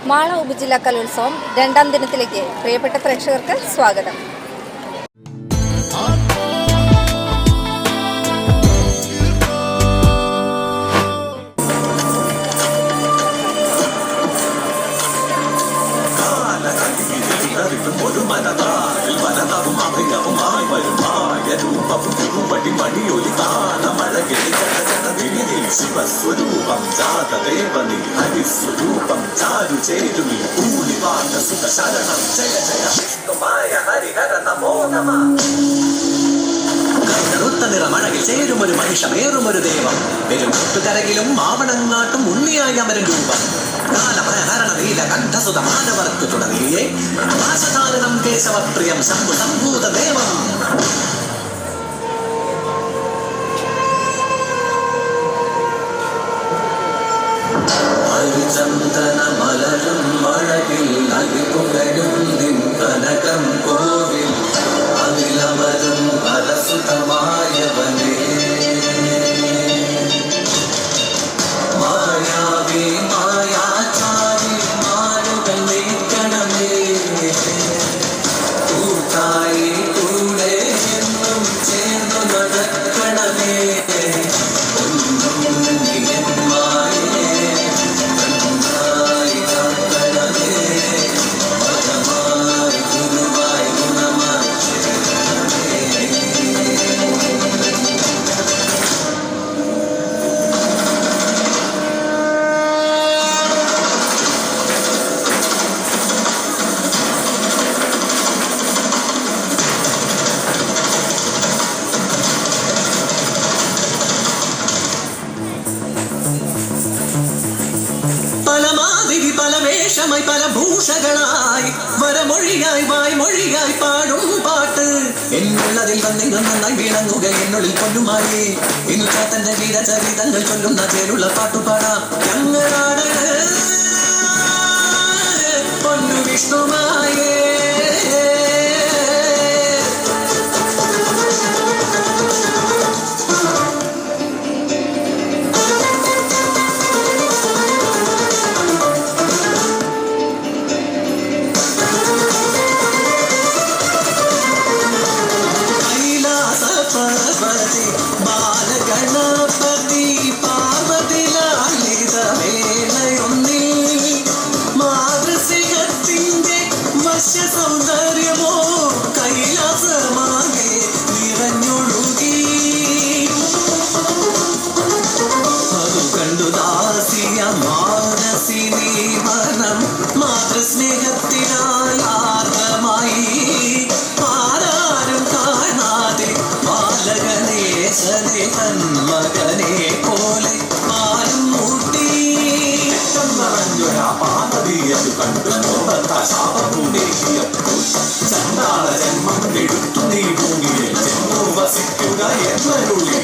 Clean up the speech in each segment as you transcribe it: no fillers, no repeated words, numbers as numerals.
മാള ഉപജില്ലാ കലോത്സവം രണ്ടാം ദിനത്തിലേക്ക് പ്രിയപ്പെട്ട പ്രേക്ഷകർക്ക് സ്വാഗതം. ശിവസ്വരൂപം ജാതദേവനി ഹരിസ്വരൂപം ചാരു ചേരുമി പൂലിവാദ സുഖ ശരണം ജയ ജയ വിഷ്ണുമായ ഹരിഹര നമോ നമഃ. കറുത്ത നിറമഴകിൽ ചേരുമൊരു മനുഷ്യമേറുമൊരു ദേവം പെരുമുട്ടുകരകിലും മാവണങ്ങാട്ടും ഉണ്ണിയായി അമരൻ രൂപം കാലപ്രഹരണ നീല കണ്ഠസുത മാനവർക്ക് തുടങ്ങിയേ നാശകാരണം കേശവപ്രിയം ശംഭു സംഭൂത ദേവം. ചന്ദന മലരും മഴകിൽ അകിപുകരും നിൻ കനകം കോവിൽ അതിലമരും പരസുതമായവനേ മായാവി മായാചാരി മാരുകൾ നീക്കണമേ കൂട്ടായി കൂടെ എന്നും ചേർന്നു നടക്കണമേ. പല വേഷമായി പല ഭൂഷകളായി വരമൊഴിയായി വായ്മൊഴിയായി പാടും പാട്ട് എന്നുള്ളതിൽ വന്നിങ്ങ് നന്നായി വിളങ്ങുക എന്നുള്ളിൽ കൊല്ലുമായി ഇന്നു ചാത്തന്റെ വീരചരിതങ്ങൾ ചൊല്ലുന്ന ചേലുള്ള പാട്ടുപാടാം ഞങ്ങളാണ് പൊന്നു വിഷ്ണുമായേ. ബാലഗണപതി പാർവതിലാളിതവേളയൊന്നിൽ മാതൃസിംഹത്തിന്റെ വശ്യ സൗന്ദര്യമോ കൈലാസമാകെ നിറഞ്ഞൊഴുകി അതു കണ്ടു ദാസിയ മാനസിനി മനം മാതൃസ്നേഹത്തിനായി ആർദ്രമായി ആരാരും കാണാതെ ബാലഗണേശനെ തന്മകനെ പോലെ ആരും മൂട്ടി പാർവതിയത് കണ്ടു ചണ്ടാള ജന്മം എടുത്തു നീ ഭൂമിയിൽ ചെന്നു വസിക്കുക എന്നരുളി.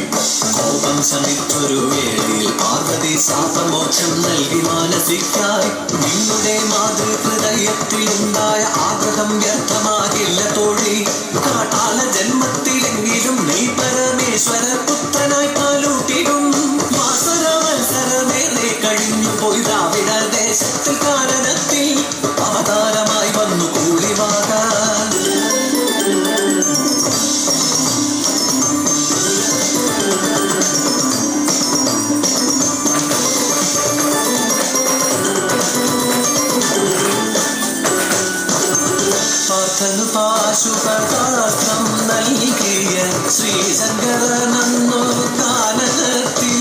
കോപം ശമിച്ചൊരു വേദിയിൽ പാർവതി ശാപമോക്ഷം നൽകി മാനസിക്കായി നിങ്ങളുടെ മാതൃഹൃദയത്തിലുണ്ടായ ആഗ്രഹം വ്യർത്ഥമാകില്ല തോഴി. കാട്ടാള ജന്മത്തിലെങ്കിലും നീ പരമേശ്വര പുത്രനായി പാലൂട്ടിടും വാസരവത്സരമേറെ കഴിഞ്ഞു പോയി ദ്രാവിഡ ദേശത്തിൽ കാനനത്തിൽ അവതാരമായി വന്നു കൂളിവാകാൻ. പാശുപതാസ്ത്രം നൽകിയ ശ്രീശങ്കരനന്നു കാനനത്തിൽ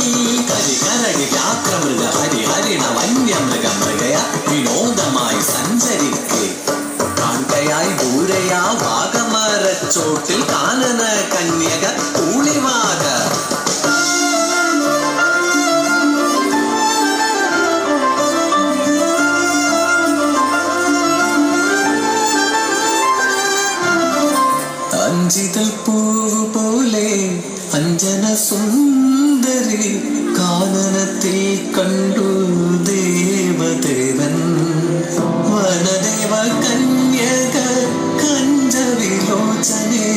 കരികരടി വ്യാക്രമൃഗ ഹരിഹരിണ വന്യമൃഗ മൃഗയ വിനോദമായി സഞ്ചരിക്കെ കാൺകയായി ദൂരയാ വാഗമരച്ചോട്ടിൽ കാനന കന്യക കൂളിവാക. അഞ്ചിതൽ പൂവ് പോലെ അഞ്ജന സുന്ദരി കാനനത്തിൽ കണ്ടു ദേവദേവൻ വനദേവ കന്യക കഞ്ചവിലോചനെ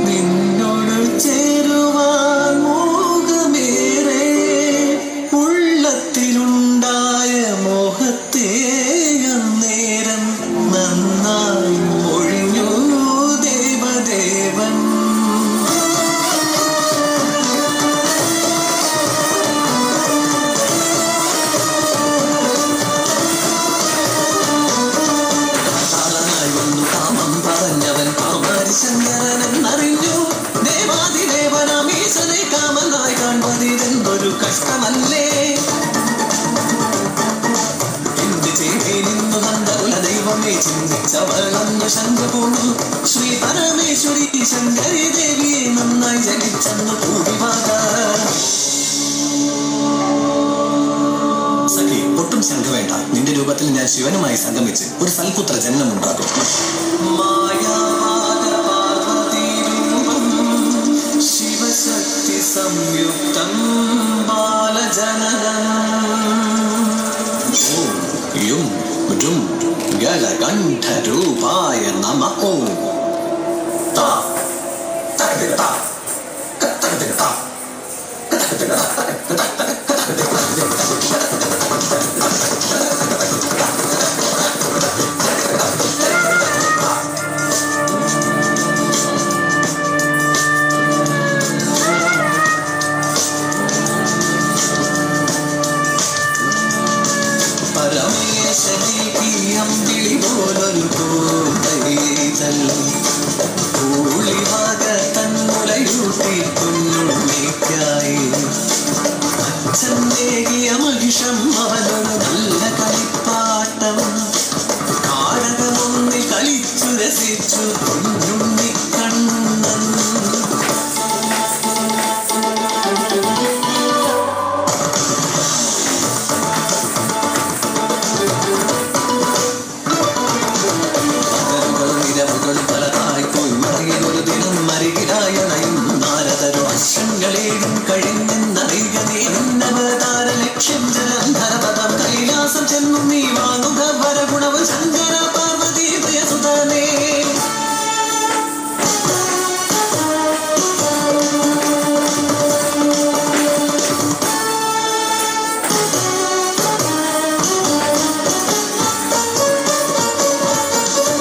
നിന്നോട് ചേരുവാൻ മോഹമേറെ ഉള്ളത്തിലുണ്ടായ മോഹത്തെ ശങ്കരി ദേവിയെ നന്നായി ജനിച്ചെന്ന് ഭൂവിവാദ സഖി, ഒട്ടും ശങ്ക വേണ്ട. നിന്റെ രൂപത്തിൽ ഞാൻ ശിവനുമായി സംഗമിച്ച് ഒരു സൽപുത്ര ജന്മമുണ്ടാകും. മായാവാദ പാർവതി രൂപം ശിവശക്തി സംയുക്തം ബാലജനനം. ഓം യും രും ഗളകണ്ഠരൂപായ നമഃ. ഓം താ തകതികതാ തകതികതാ തകതികതാ മഹിഷം അവനൊരു നല്ല കളിപ്പാട്ടം കാടകമൊന്നിൽ കളിച്ചു രസിച്ചു കുഞ്ഞുണ്ണിക്കണ്ണൻ. നിരവുകൾ പലതായി പോയി മറിയൊരു ദിനം മരികിലായ നാരദരു വർഷങ്ങളേഴും കഴിഞ്ഞെന്നറിയുക നീ ഉന്നവതാര ലക്ഷ്യം ജലന്ധരപദം കൈലാസം ചെന്നും നീ വാങ്ങുക വരഗുണവ് ശങ്കര പാർവതി പ്രിയസുതനേ.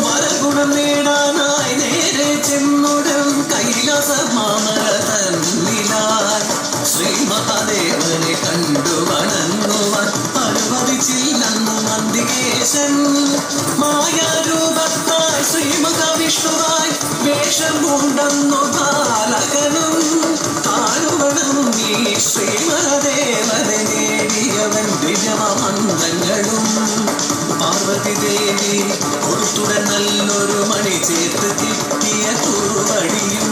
വരഗുണം നേടാനായി നേരെ ചെന്നുടൻ കൈലാസ മാമല തന്നിലായി ശ്രീമഹാദേവനെ കണ്ടു വണങ്ങുവാൻ അനുവദിച്ചില്ലെന്നു നന്ദികേശൻ. മായാരൂപത്തായി ശ്രീമഹാവിഷ്ണുവായി വേഷം കൊണ്ടെന്നു ബാലകനും കാണുവണം നീ ശ്രീമഹാദേവനെ നേടിയവൻ ദിവ്യമന്ത്രങ്ങളും. പാർവതി ദേവി കൊടുത്തുടൻ നല്ലൊരു മണി ചേർത്ത് കിട്ടിയ കുറുവടിയും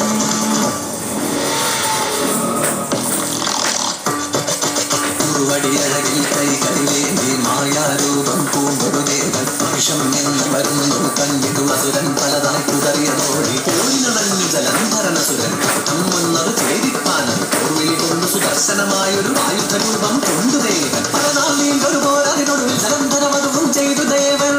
വടിയഴകിൽ കൈകളിലേന്തി മായാരൂപം പൂമ്പൊരു ദേവൻ വിഷം എന്ന് വരുന്നു കഞ്ഞിതു അസുരൻ പലതായി കുതറിയതോടി പോയി നടഞ്ഞു ജലന്ധരനസുരൻ വന്നത് ചേരിപ്പാനൻ ഓർവിളി കൊണ്ട് സുദർശനമായൊരു ആയുധരൂപം കൊണ്ടു ദേവൻ പലനാൾ നീണ്ടൊരു പോരാതിനൊടുവിൽ ജലന്ധരവധവും ചെയ്തു ദേവൻ.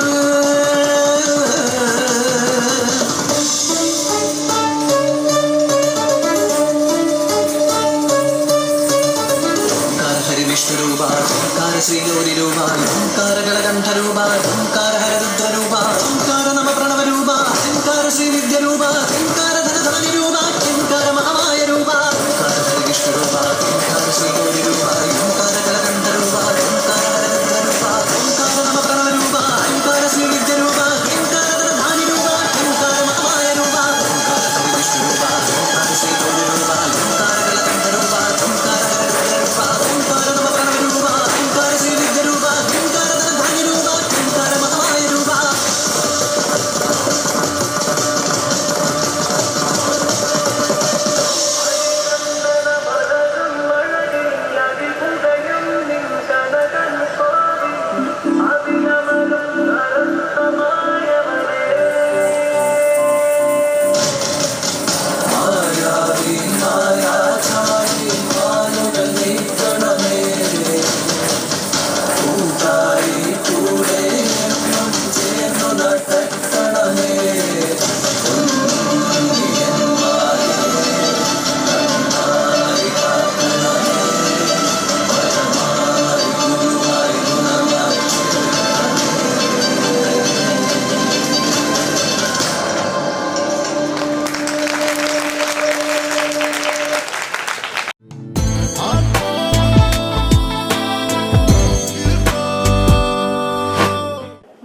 വിഷ്ണുരൂപ ഓംകാര ശ്രീഗൗരിരൂപ ഓംകാര ഗളകണ്ഠരൂപ ഓംകാര ഹരരുദ്രരൂപ ഓംകാര നമ പ്രണവരൂപ ഓംകാര ശ്രീവിദ്യരൂപ ഓംകാര ധനധാനിരൂപ ഓംകാര മഹാമായ രൂപ ഓംകാര ഹരിവിഷ്ണുരൂപ ഓംകാര ശ്രീഗൗരിരൂപ ഓംകാര ഗളകണ്ഠരൂപ ഓംകാര ഹരരുദ്രരൂപ ഓംകാര നമ പ്രണവരൂപ ഓംകാര ശ്രീവിദ്യരൂപ ഓംകാര ധനധാനിരൂപ ഓംകാര മഹാമായ രൂപ ഓംകാര ഹരിവിഷ്ണുരൂപ ഓംകാര ശ്രീഗൗരിരൂപ ഓംകാര ഗളകണ്ഠരൂപ ഓംകാര ഹരരുദ്രരൂപ ഓംകാര നമ പ്രണവരൂപ ഓംകാര ശ്രീവിദ്യരൂപ ഓംകാര ധനധാനിരൂപ ഓംകാര മഹാമായ രൂപ.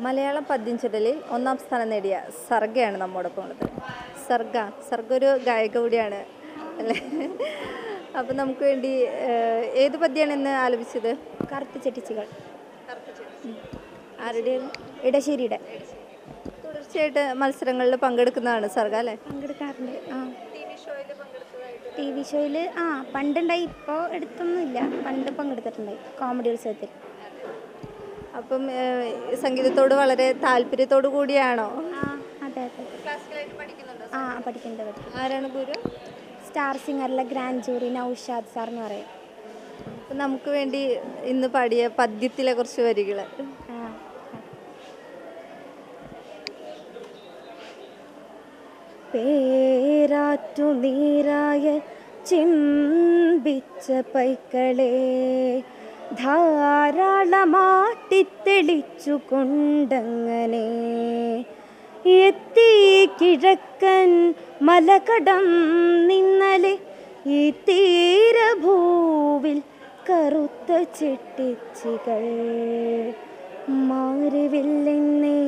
മലയാളം പദ്യംചൊല്ലിൽ ഒന്നാം സ്ഥാനം നേടിയ സർഗയാണ് നമ്മോടൊപ്പം ഉള്ളത്. സർഗ ഒരു ഗായിക കൂടിയാണ് അല്ലേ? അപ്പം നമുക്ക് വേണ്ടി ഏത് പദ്യമാണ് ഇന്ന് ആലപിച്ചത്? കറുത്ത ചെട്ടിച്ചികൾ. ആരുടെ? ഇടശ്ശേരിയുടെ. തുടർച്ചയായിട്ട് മത്സരങ്ങളിൽ പങ്കെടുക്കുന്നതാണ് സർഗ അല്ലേ? പങ്കെടുക്കാറുണ്ട്. ടി വി ഷോയിൽ പണ്ടുണ്ടായി, ഇപ്പോൾ എടുത്തൊന്നുമില്ല. പണ്ട് പങ്കെടുത്തിട്ടുണ്ടായി കോമഡി ഉത്സവത്തിൽ. അപ്പം സംഗീതത്തോട് വളരെ താല്പര്യത്തോടു കൂടിയാണോ? അതെ അതെ. പഠിക്കുന്നുണ്ട്. ആരാണ് ഗുരു? സ്റ്റാർ സിംഗറിലെ ഗ്രാൻഡ് ജൂറി നൗഷാദ് സാർ എന്ന് പറയും. അപ്പം നമുക്ക് വേണ്ടി ഇന്ന് പാടിയ പദ്യത്തിലെ കുറച്ച് വരികൾ. പേരാറ്റു നീരായ ചിമ്പിച്ച പൈക്കളെ ധാരാളമാട്ടിത്തെളിച്ചു കൊണ്ടങ്ങനെ എത്തി കിഴക്കൻ മലകടം നിന്നലെ ഈ തീരഭൂവിൽ കറുത്ത ചെട്ടിച്ചികൾ മാറിവില്ലെന്നേ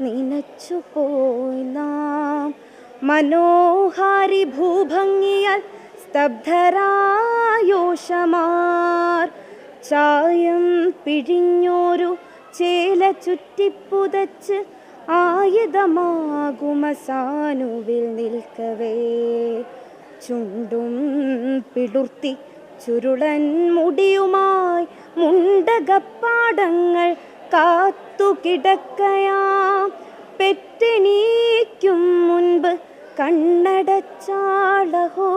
നിനച്ചു പോയി നാം മനോഹാരി ഭൂഭംഗിയാൽ സ്തബ്ധരായോഷമാർ ചായം പിഴിഞ്ഞോരു ചേല ചുറ്റിപ്പുതച്ച് ആയുധമാകുമസാനുവിൽ നിൽക്കവേ ചുണ്ടും പിളുർത്തി ചുരുളൻ മുടിയുമായി മുണ്ടകപ്പാടങ്ങൾ കാത്തുകിടക്കയാം പെറ്റെണീക്കും മുൻപ് കണ്ണടച്ചാളഹോ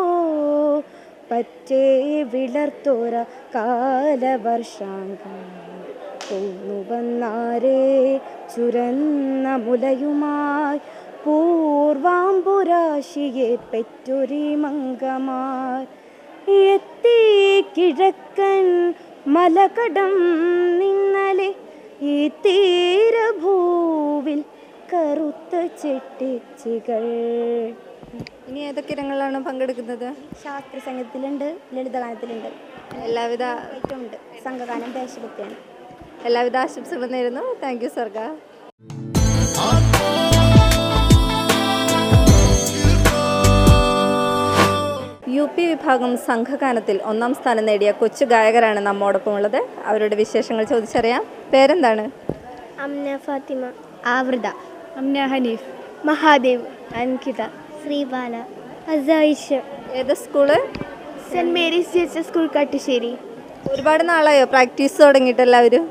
പറ്റേ വിളർത്തോര കാലവർഷാംഗം പോന്നുവന്നാരേ ചുരന്ന മുലയുമായി പൂർവാംബുരാശിയെ പെറ്റൊരി മംഗമാർ എത്തി കിഴക്കൻ മലകടം നിന്നലെ ഈ തീരഭൂവിൽ കറുത്ത ചെട്ടിച്ചികൾ. ഇനി ഏതൊക്കെ ഇനങ്ങളിലാണ് പങ്കെടുക്കുന്നത്? ശാസ്ത്രീയ സംഗീതത്തിലുണ്ട്, ലളിതഗാനത്തിലുണ്ട്, എല്ലാവിധ ഉണ്ട്. സംഘഗാനം, ദേശഭക്തിയാണ്. എല്ലാവിധ ആശംസകളും നേരുന്നു. Thank you സർഗ. UP വിഭാഗം സംഘഗാനത്തിൽ 1ാം സ്ഥാനം നേടിയ കൊച്ചു ഗായകരാണ് നമ്മോടൊപ്പം ഉള്ളത്. അവരുടെ വിശേഷങ്ങൾ ചോദിച്ചറിയാം. പേരെന്താണ്? അംന ഫാത്തിമ, ആവൃത, അംന ഹനീഫ്, മഹാദേവ്, അൻകിത, ശ്രീബാല, അസായിഷ. ഏത് സ്കൂള്? സെൻറ് മേരീസ് ചേച്ചി സ്കൂൾ കാട്ടുശ്ശേരി. ഒരുപാട് നാളായോ പ്രാക്ടീസ് തുടങ്ങിയിട്ട് എല്ലാവരും?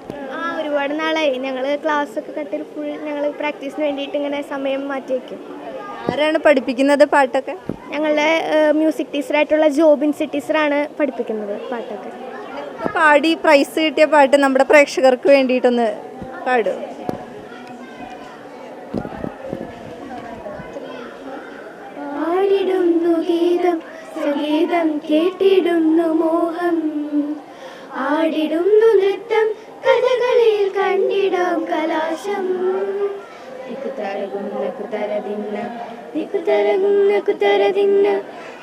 ഒരുപാട് നാളായി. ഞങ്ങൾ ക്ലാസ്സൊക്കെ കട്ടിൽ ഫുൾ ഞങ്ങൾ പ്രാക്ടീസിന് വേണ്ടിയിട്ട് ഇങ്ങനെ സമയം മാറ്റി വയ്ക്കും. ആരാണ് പഠിപ്പിക്കുന്നത് പാട്ടൊക്കെ? ഞങ്ങളുടെ മ്യൂസിക് ടീച്ചറായിട്ടുള്ള ജോബിൻസി ടീച്ചറാണ് പഠിപ്പിക്കുന്നത് പാട്ടൊക്കെ. പാടി പ്രൈസ് കിട്ടിയ പാട്ട് നമ്മുടെ പ്രേക്ഷകർക്ക് വേണ്ടിയിട്ടൊന്ന് പാടും. പാടിടുന്നു ഗീതം സംഗീതം കേട്ടിടുന്നു മോഹം ആടിടുന്നു നൃത്തം കഥകളിൽ കണ്ടിടാം കലാശം ദിക്കുതരകും നക്കുതരദിന്ന ദിക്കുതരകും നക്കുതരദിന്ന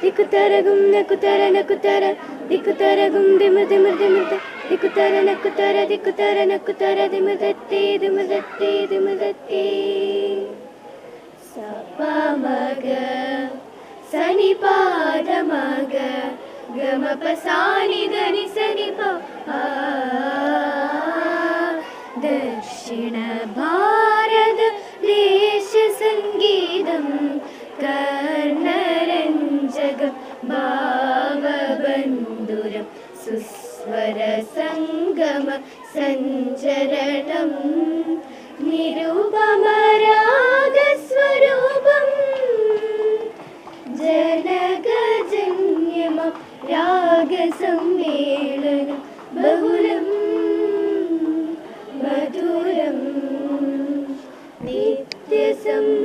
ദിക്കുതരകും നക്കുതര നക്കുതര ദിക്കുതരകും ദിമൃതിമൃതിമൃത ദിക്കുതര നക്കുതര ദിക്കുതര നക്കുതര ദിമൃതത്തേ ദിമൃതത്തേ ദിമൃതത്തേ സപമഗ സനിപാദമഗ ഗമപസാനി ധനി സനിപ ദക്ഷിണ ഭാരത ദേശ സംഗീതം കർണരഞ്ജകം ഭാവബന്ധുരം സുസ്വര സംഗമ സഞ്ചരണം നിരുപമരാഗസ്വരൂപം ജനകജന്യമം രാഗസമ്മേളനം ബഹുലം മധുരം നിത്യസമ്മോഹനം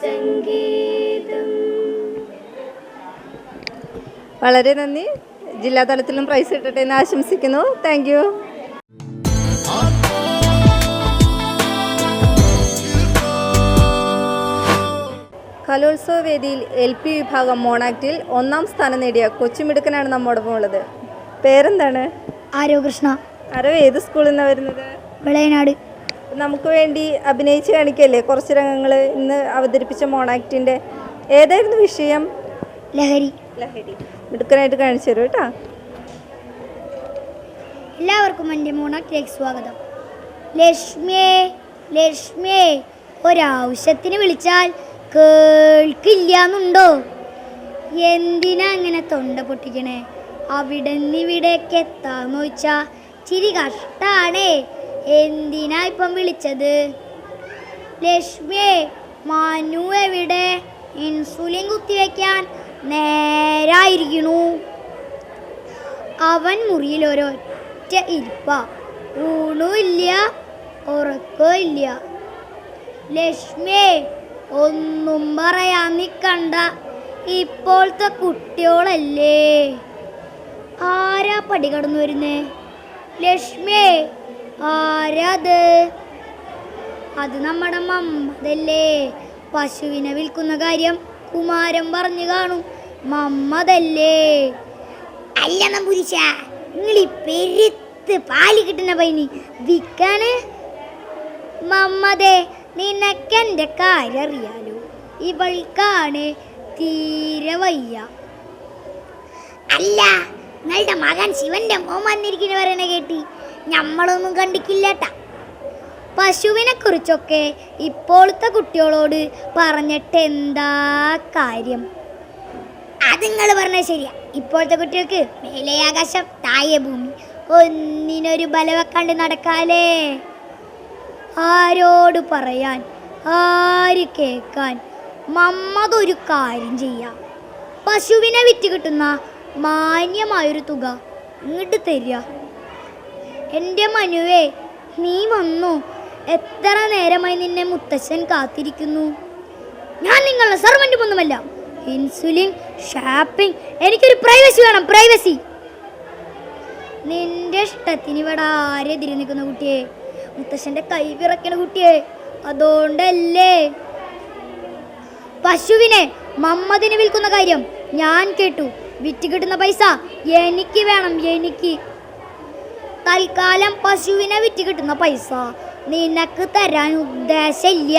സംഗീതം. വളരെ നന്ദി. ജില്ലാതലത്തിലും പ്രൈസ് കിട്ടട്ടെ എന്ന് ആശംസിക്കുന്നു. Thank you. കലോത്സവ വേദിയിൽ LP വിഭാഗം മോണാക്റ്റിൽ 1ാം സ്ഥാനം നേടിയ കൊച്ചുമിടുക്കനാണ് നമ്മോടൊപ്പം ഉള്ളത്. പേരെന്താണ്? ആരോകൃഷ്ണ. ആരോ ഏത് സ്കൂളിൽ നിന്നാണ് വരുന്നത്? വിളയനാട്. നമുക്ക് വേണ്ടി അഭിനയിച്ച് കാണിക്കല്ലേ കുറച്ച് രംഗങ്ങൾ ഇന്ന് അവതരിപ്പിച്ച മോണാക്റ്റിൻ്റെ? ഏതായിരുന്നു വിഷയം? ലഹരി. ലഹരി. മിടുക്കനായിട്ട് കാണിച്ചു തരും കേട്ടോ. എല്ലാവർക്കും എൻ്റെ മോണാക്റ്റിലേക്ക് സ്വാഗതം. ലക്ഷ്മിയേ ലക്ഷ്മിയേ ഒരാവശ്യത്തിന് വിളിച്ചാൽ കേൾക്കില്ലാന്നുണ്ടോ? എന്തിനാ അങ്ങനെ തൊണ്ട പൊട്ടിക്കണേ? അവിടെ നിന്ന് ഇവിടേക്ക് എത്താന്ന് ചോദിച്ചാ ചിരി കഷ്ടാണേ. എന്തിനാ ഇപ്പം വിളിച്ചത്? ലക്ഷ്മിയെ, മനു എവിടെ? ഇൻസുലിൻ കുത്തിവെക്കാൻ നേരായിരിക്കണു. അവൻ മുറിയിൽ ഒരൊറ്റ ഇരിപ്പ, ഊണും ഇല്ല ഉറക്കവും ഇല്ല. ലക്ഷ്മിയെ, ഒന്നും പറയാൻ നിക്കണ്ട, ഇപ്പോഴത്തെ കുട്ടികളല്ലേ. ആരാ പടി കടന്നു വരുന്നേ? ലക്ഷ്മിയെ, ആരാത്? അത് നമ്മുടെ മമ്മദല്ലേ. പശുവിനെ വിൽക്കുന്ന കാര്യം കുമാരൻ പറഞ്ഞു കാണും. മമ്മദല്ലേ? അല്ല നമ്പൂരിശ, നിങ്ങൾ ഈ പെരുത്ത് പാല് കിട്ടുന്ന പൈനി വിൽക്കാന്? മമ്മദേ, നിനക്കെൻ്റെ കാര്യം അറിയാലോ. ഇവൾക്കാണ് തീരെ വയ്യ. അല്ല, നിങ്ങളുടെ മകൻ ശിവന്റെ മോൻ വന്നിരിക്കുന്ന പറയണ കേട്ടി. നമ്മളൊന്നും കണ്ടിക്കില്ലട്ടാ. പശുവിനെ കുറിച്ചൊക്കെ ഇപ്പോഴത്തെ കുട്ടികളോട് പറഞ്ഞിട്ട് എന്താ കാര്യം? അത് നിങ്ങൾ പറഞ്ഞത് ശരിയാ. ഇപ്പോഴത്തെ കുട്ടികൾക്ക് മേലെ ആകാശം താഴെ ഭൂമി, ഒന്നിനൊരു ബലം വെക്കാണ്ട് നടക്കാലേ. ആരോട് പറയാൻ, ആര് കേൾക്കാൻ? മമ്മതൊരു കാര്യം ചെയ്യാം. പശുവിനെ വിറ്റ് കിട്ടുന്ന മാന്യമായൊരു തുക ഇങ്ങോട്ട് തരിക. എൻ്റെ മനുവേ, നീ വന്നു. എത്ര നേരമായി നിന്നെ മുത്തശ്ശൻ കാത്തിരിക്കുന്നു. ഞാൻ നിങ്ങളുടെ സർവൻ്റ് ഒന്നുമല്ല. ഇൻസുലിൻ, ഷാപ്പിംഗ്, എനിക്കൊരു പ്രൈവസി വേണം, പ്രൈവസി. നിന്റെ ഇഷ്ടത്തിന് ഇവിടെ ആരെതിരെ നിൽക്കുന്ന കുട്ടിയെ? മുത്തശ്ശൻ്റെ കൈ വിറക്കണ കുട്ടിയെ. അതുകൊണ്ടല്ലേ പശുവിനെ മമ്മദിന് വിൽക്കുന്ന കാര്യം ഞാൻ കേട്ടു. വിറ്റ് കിട്ടുന്ന പൈസ എനിക്ക് വേണം, എനിക്ക്. തൽക്കാലം പശുവിനെ വിറ്റ് കിട്ടുന്ന പൈസ നിനക്ക് തരാൻ ഉദ്ദേശമില്ല.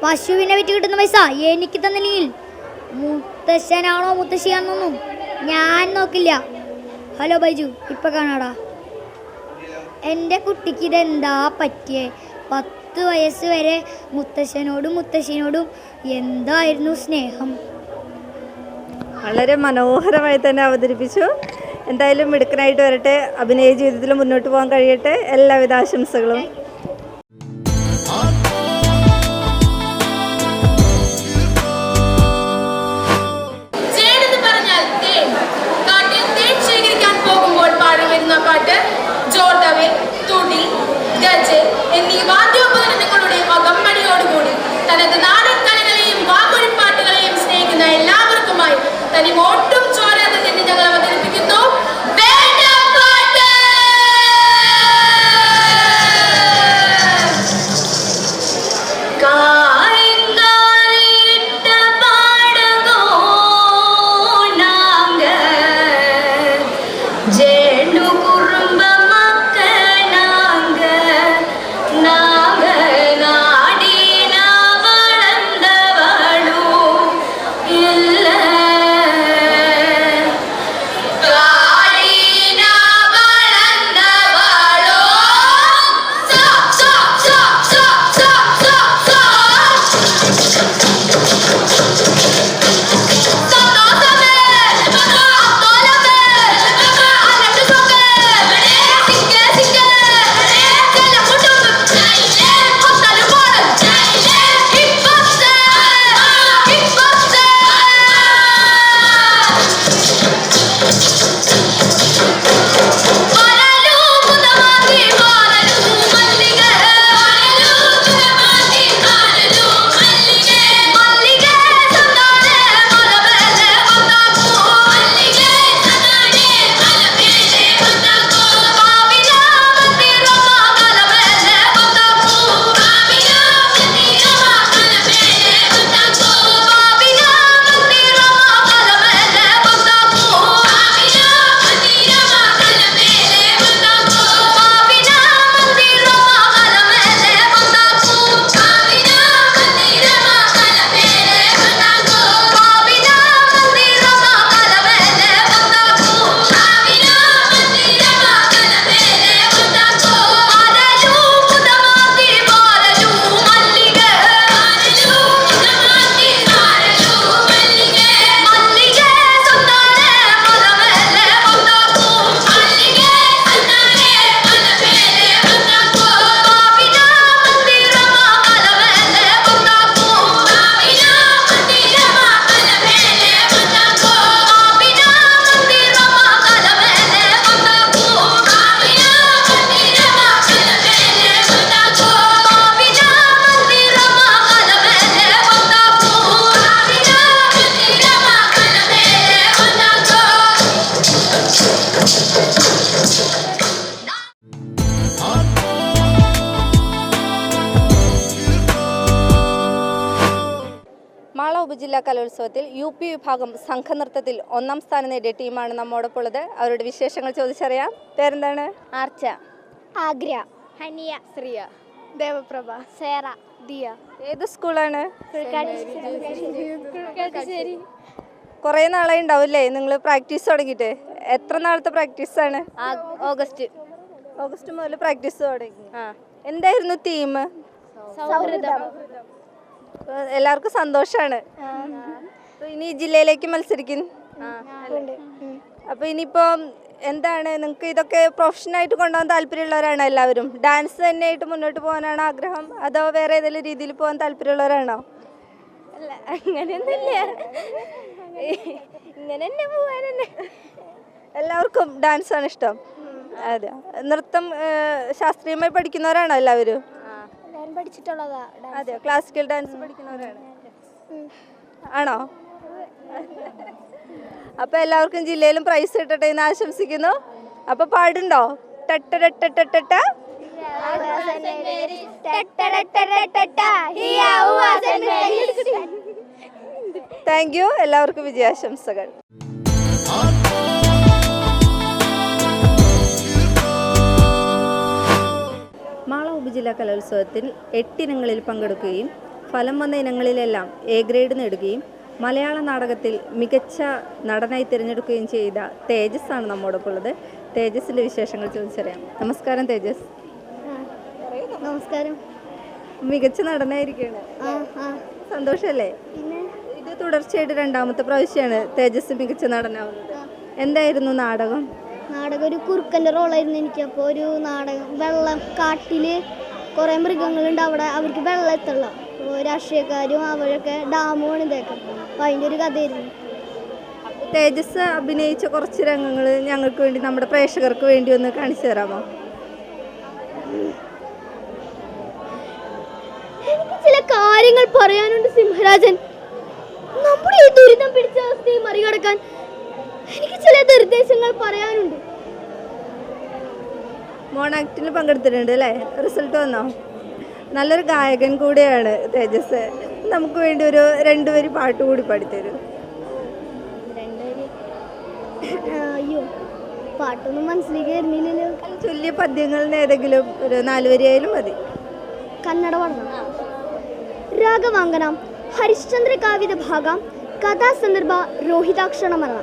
പശുവിനെ വിറ്റ് കിട്ടുന്ന പൈസ എനിക്ക് തന്നില്ലെങ്കിൽ മുത്തശ്ശനാണോ മുത്തശ്ശിയാണെന്നൊന്നും ഞാൻ നോക്കില്ല. ഹലോ ബൈജു, ഇപ്പം കാണാടാ. എൻ്റെ കുട്ടിക്ക് ഇതെന്താ പറ്റിയേ? 10 വയസ്സ് വരെ മുത്തശ്ശനോടും മുത്തശ്ശിനോടും എന്തായിരുന്നു സ്നേഹം. വളരെ മനോഹരമായി തന്നെ അവതരിപ്പിച്ചു. എന്തായാലും മിടുക്കനായിട്ട് വരട്ടെ. അഭിനയ ജീവിതത്തിൽ മുന്നോട്ട് പോകാൻ കഴിയട്ടെ. എല്ലാവിധ ആശംസകളും. പാട്ട് ജോർദാവ്, തുടി, ഗജ് എന്നീ വാദ്യോപകരണങ്ങളുടെ അകമ്പടിയോടുകൂടി തനത് നാടൻ കളികളെയും വാമൊഴിപ്പാട്ടുകളെയും സ്നേഹിക്കുന്ന എല്ലാവർക്കുമായി തനി ഒട്ടും ചോരാതെ തന്നെ ഞങ്ങൾ അവതരിപ്പിക്കുന്നു വേട്ടപ്പാട്ട്. കലോത്സവത്തിൽ UP വിഭാഗം സംഘനൃത്തത്തിൽ 1ാം സ്ഥാനം നേടിയ ടീമാണ് നമ്മോടൊപ്പം ഉള്ളത്. അവരുടെ വിശേഷങ്ങൾ ചോദിച്ചറിയാം. പേരെന്താണ്? ആർച്ച, ആഗ്ര, ഹനിയ, ശ്രീയ, ദേവപ്രഭ, സേറ, ദിയ. ഏത് സ്കൂളാണ്? കുറേ നാളായി ഉണ്ടാവില്ലേ നിങ്ങൾ പ്രാക്ടീസ് തുടങ്ങിയിട്ട്? എത്ര നാളത്തെ പ്രാക്ടീസാണ്? ഓഗസ്റ്റ് മുതൽ പ്രാക്ടീസ് തുടങ്ങി. എന്തായിരുന്നു തീം? സൗഹൃദം. എല്ലാവർക്കും സന്തോഷമാണ്. ഇനി ജില്ലയിലേക്ക് മത്സരിക്കും. അപ്പോൾ ഇനിയിപ്പോൾ എന്താണ് നിങ്ങൾക്ക് ഇതൊക്കെ പ്രൊഫഷനായിട്ട് കൊണ്ടുപോകാൻ താല്പര്യമുള്ളവരാണോ എല്ലാവരും? ഡാൻസ് തന്നെയായിട്ട് മുന്നോട്ട് പോകാനാണോ ആഗ്രഹം, അതോ വേറെ ഏതെങ്കിലും രീതിയിൽ പോകാൻ താല്പര്യമുള്ളവരാണോ? അല്ല, അങ്ങനെയൊന്നുമില്ല, ഇങ്ങനെ തന്നെ പോകാൻ തന്നെ. എല്ലാവർക്കും ഡാൻസാണ് ഇഷ്ടം. അതെ, നൃത്തം ശാസ്ത്രീയമായി പഠിക്കുന്നവരാണോ എല്ലാവരും? ഞാൻ പഠിച്ചിട്ടുള്ളതാ. അതെ, ക്ലാസിക്കൽ ഡാൻസ് പഠിക്കുന്നവരാണ് ആണോ? അപ്പോൾ എല്ലാവർക്കും ജില്ലയിലും പ്രൈസ് കിട്ടട്ടെ എന്ന് ആശംസിക്കുന്നു. അപ്പോൾ പാടുണ്ടോ? ടട്ട താങ്ക് യു. എല്ലാവർക്കും വിജയാശംസകൾ. മാള ഉപജില്ലാ കലോത്സവത്തിൽ 8 ഇനങ്ങളിൽ പങ്കെടുക്കുകയും ഫലം വന്ന ഇനങ്ങളിലെല്ലാം A ഗ്രേഡ് നേടുകയും മലയാള നാടകത്തിൽ മികച്ച നടനായി തിരഞ്ഞെടുക്കുകയും ചെയ്ത തേജസ് ആണ് നമ്മോടൊപ്പം ഉള്ളത്. തേജസിൻ്റെ വിശേഷങ്ങൾ ചോദിച്ചറിയാം. നമസ്കാരം തേജസ്. നമസ്കാരം. മികച്ച നടനായിരിക്കുകയാണ്, സന്തോഷമല്ലേ? ഇത് തുടർച്ചയായിട്ട് 2ാമത്തെ പ്രാവശ്യമാണ് തേജസ് മികച്ച നടനാവുന്നത്. എന്തായിരുന്നു നാടകം? നാടകം ഒരു കുറുക്കൻ്റെ റോളായിരുന്നു എനിക്ക്. അപ്പോൾ ഒരു നാടകം, വെള്ളം, കാട്ടിൽ കുറേ മൃഗങ്ങളുണ്ട്, അവിടെ അവർക്ക് വെള്ളം എത്തുള്ള, അപ്പോൾ രാഷ്ട്രീയക്കാരും അവരൊക്കെ ഡാമുമാണ് ഇതൊക്കെ. അപ്പോൾ അതിൻ്റെ ഒരു കഥയായിരുന്നു. തേജസ് അഭിനയിച്ച കുറച്ച് രംഗങ്ങൾ ഞങ്ങൾക്ക് വേണ്ടി, നമ്മുടെ പ്രേക്ഷകർക്ക് വേണ്ടി ഒന്ന് കാണിച്ചു തരാമോ? എനിക്ക് ചില കാര്യങ്ങൾ പറയാനുണ്ട് സിംഹരാജൻ. നമ്മുടെ ഈ ദുരിതം പിടിച്ച അവസ്ഥയെ മറികടക്കാൻ എനിക്ക് ചില നിർദ്ദേശങ്ങൾ പറയാനുണ്ട്. മോണാക്ടിൽ പങ്കെടുത്തിട്ടുണ്ട് അല്ലേ? റിസൾട്ട് വന്നോ? നല്ലൊരു ഗായകൻ കൂടെയാണ് തേജസ്. നമുക്ക് വേണ്ടി ഒരു 2 വരി പാട്ട് കൂടി പാടിത്തരൂ. അയ്യോ, പാട്ടൊന്നും മനസ്സിലേക്ക് വരുന്നില്ലല്ലോ. ചൊല്ലിയ പദ്യങ്ങളിൽ ഏതെങ്കിലും ഒരു 4 വരിയായാലും മതി. കന്നഡ പാടണം. ರಾಗವಾಂಗನ ಹರಿಶ್ಚಂದ್ರ ಕಾವ್ಯದ ಭಾಗ ಕಥಾ ಸಂದರ್ಭ ರೋಹಿತಾಕ್ಷರ ಮರಣ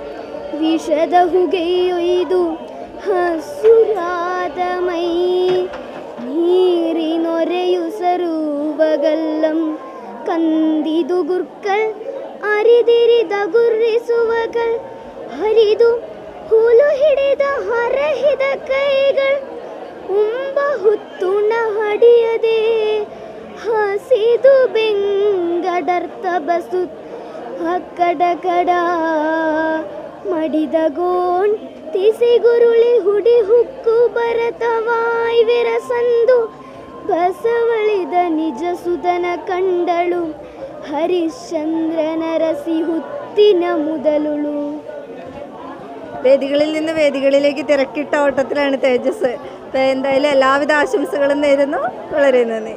ವಿಷದ ಹುಗೆಯೊಯ್ದು ಹಸುರಾದ ಮೈ ನೀರಿನೊರೆಯು ಸರುವಗಲ್ಲಂ ಕಂದಿದು ಗುರ್ಕಲ್ ಅರಿದಿರಿದ ಗುರ್ರಿಸುವಗಲ್ ಹರಿದು ಹುಲು ಹಿಡಿದ ಹರಹಿದ ಕೈಗಳು ಉಂಬ ಹುತ್ತುಣ ಹಡಿಯದೆ ಹಸಿದು ಬೆಂಗಡರ್ತ ಬಸು ಹಕ್ಕಡ ಕಡ ಮಡಿದ ಗೋಣ್ ತಿಸಿ ಗುರುಳಿ ಹುಡಿ ಹುಕ್ಕು ಭರತವಾಯ್ ವಿರಸಂದು ಬಸವಳಿದ ನಿಜ ಸುಧನ ಕಂಡಳು ಹರಿಶ್ಚಂದ್ರನ ರಸಿ ಹುತ್ತಿನ മുതലുളു. വേദികളിൽ നിന്ന് വേദികളിലേക്ക് തിരക്കിട്ട ഓട്ടത്തിലാണ് തേജസ്. എന്തായാലും എല്ലാവിധ ആശംസകളും നേരുന്നു. വളരെ നന്ദി.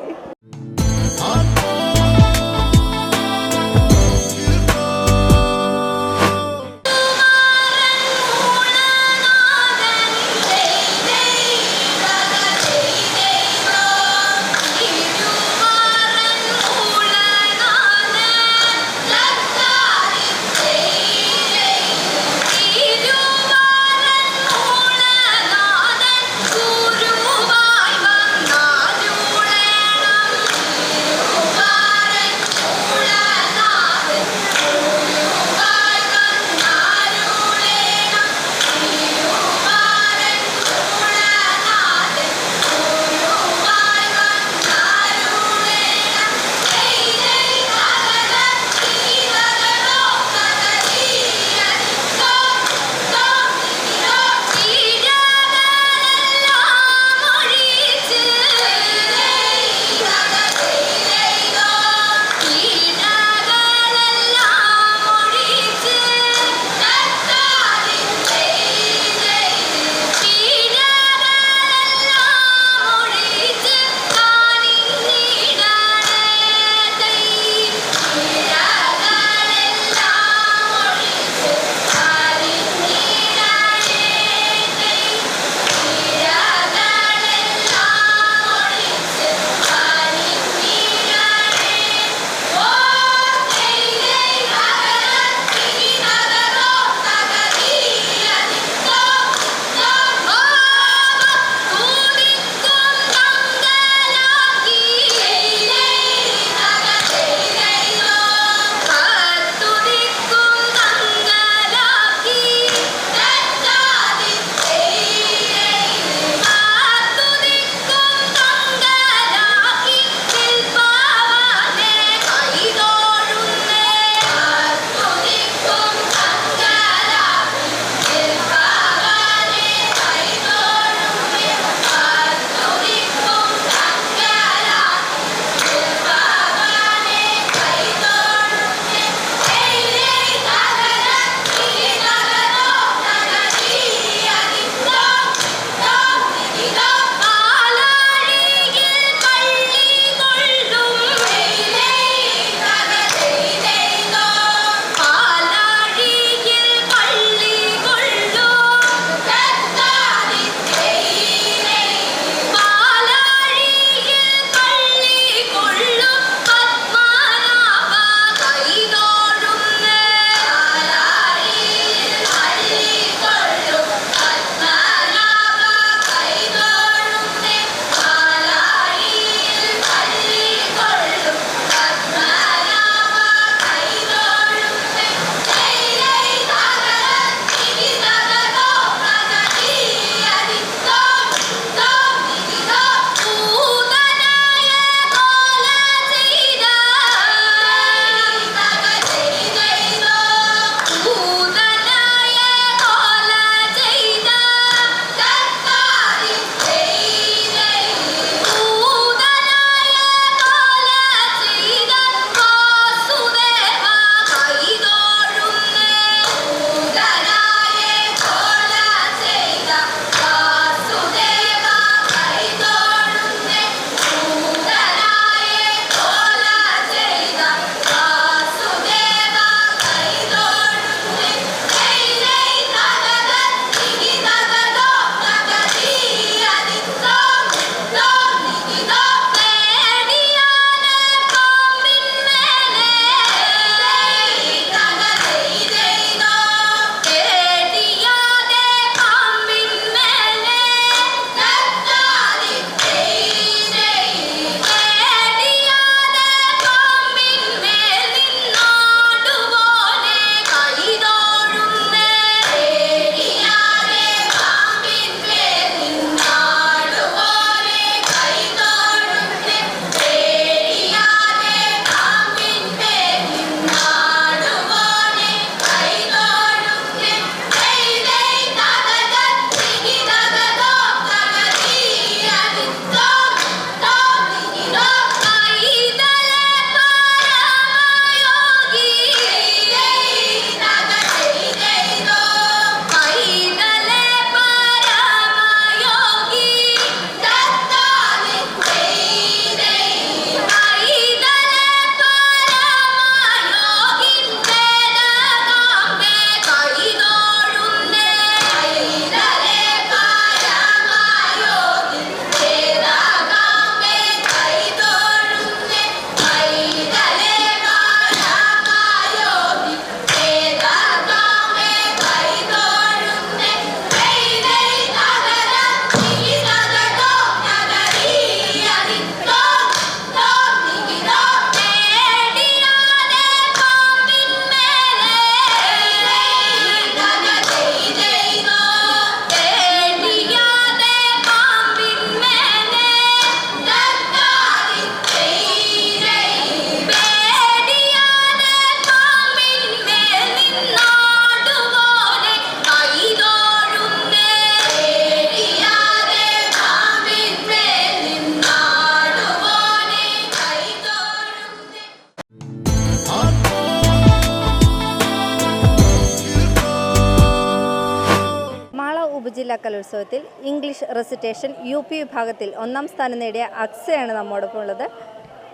ഉപജില്ലാ കലോത്സവത്തിൽ ഇംഗ്ലീഷ് റെസിറ്റേഷൻ UP വിഭാഗത്തിൽ 1ാം സ്ഥാനം നേടിയ അക്സയാണ് നമ്മോടൊപ്പം ഉള്ളത്.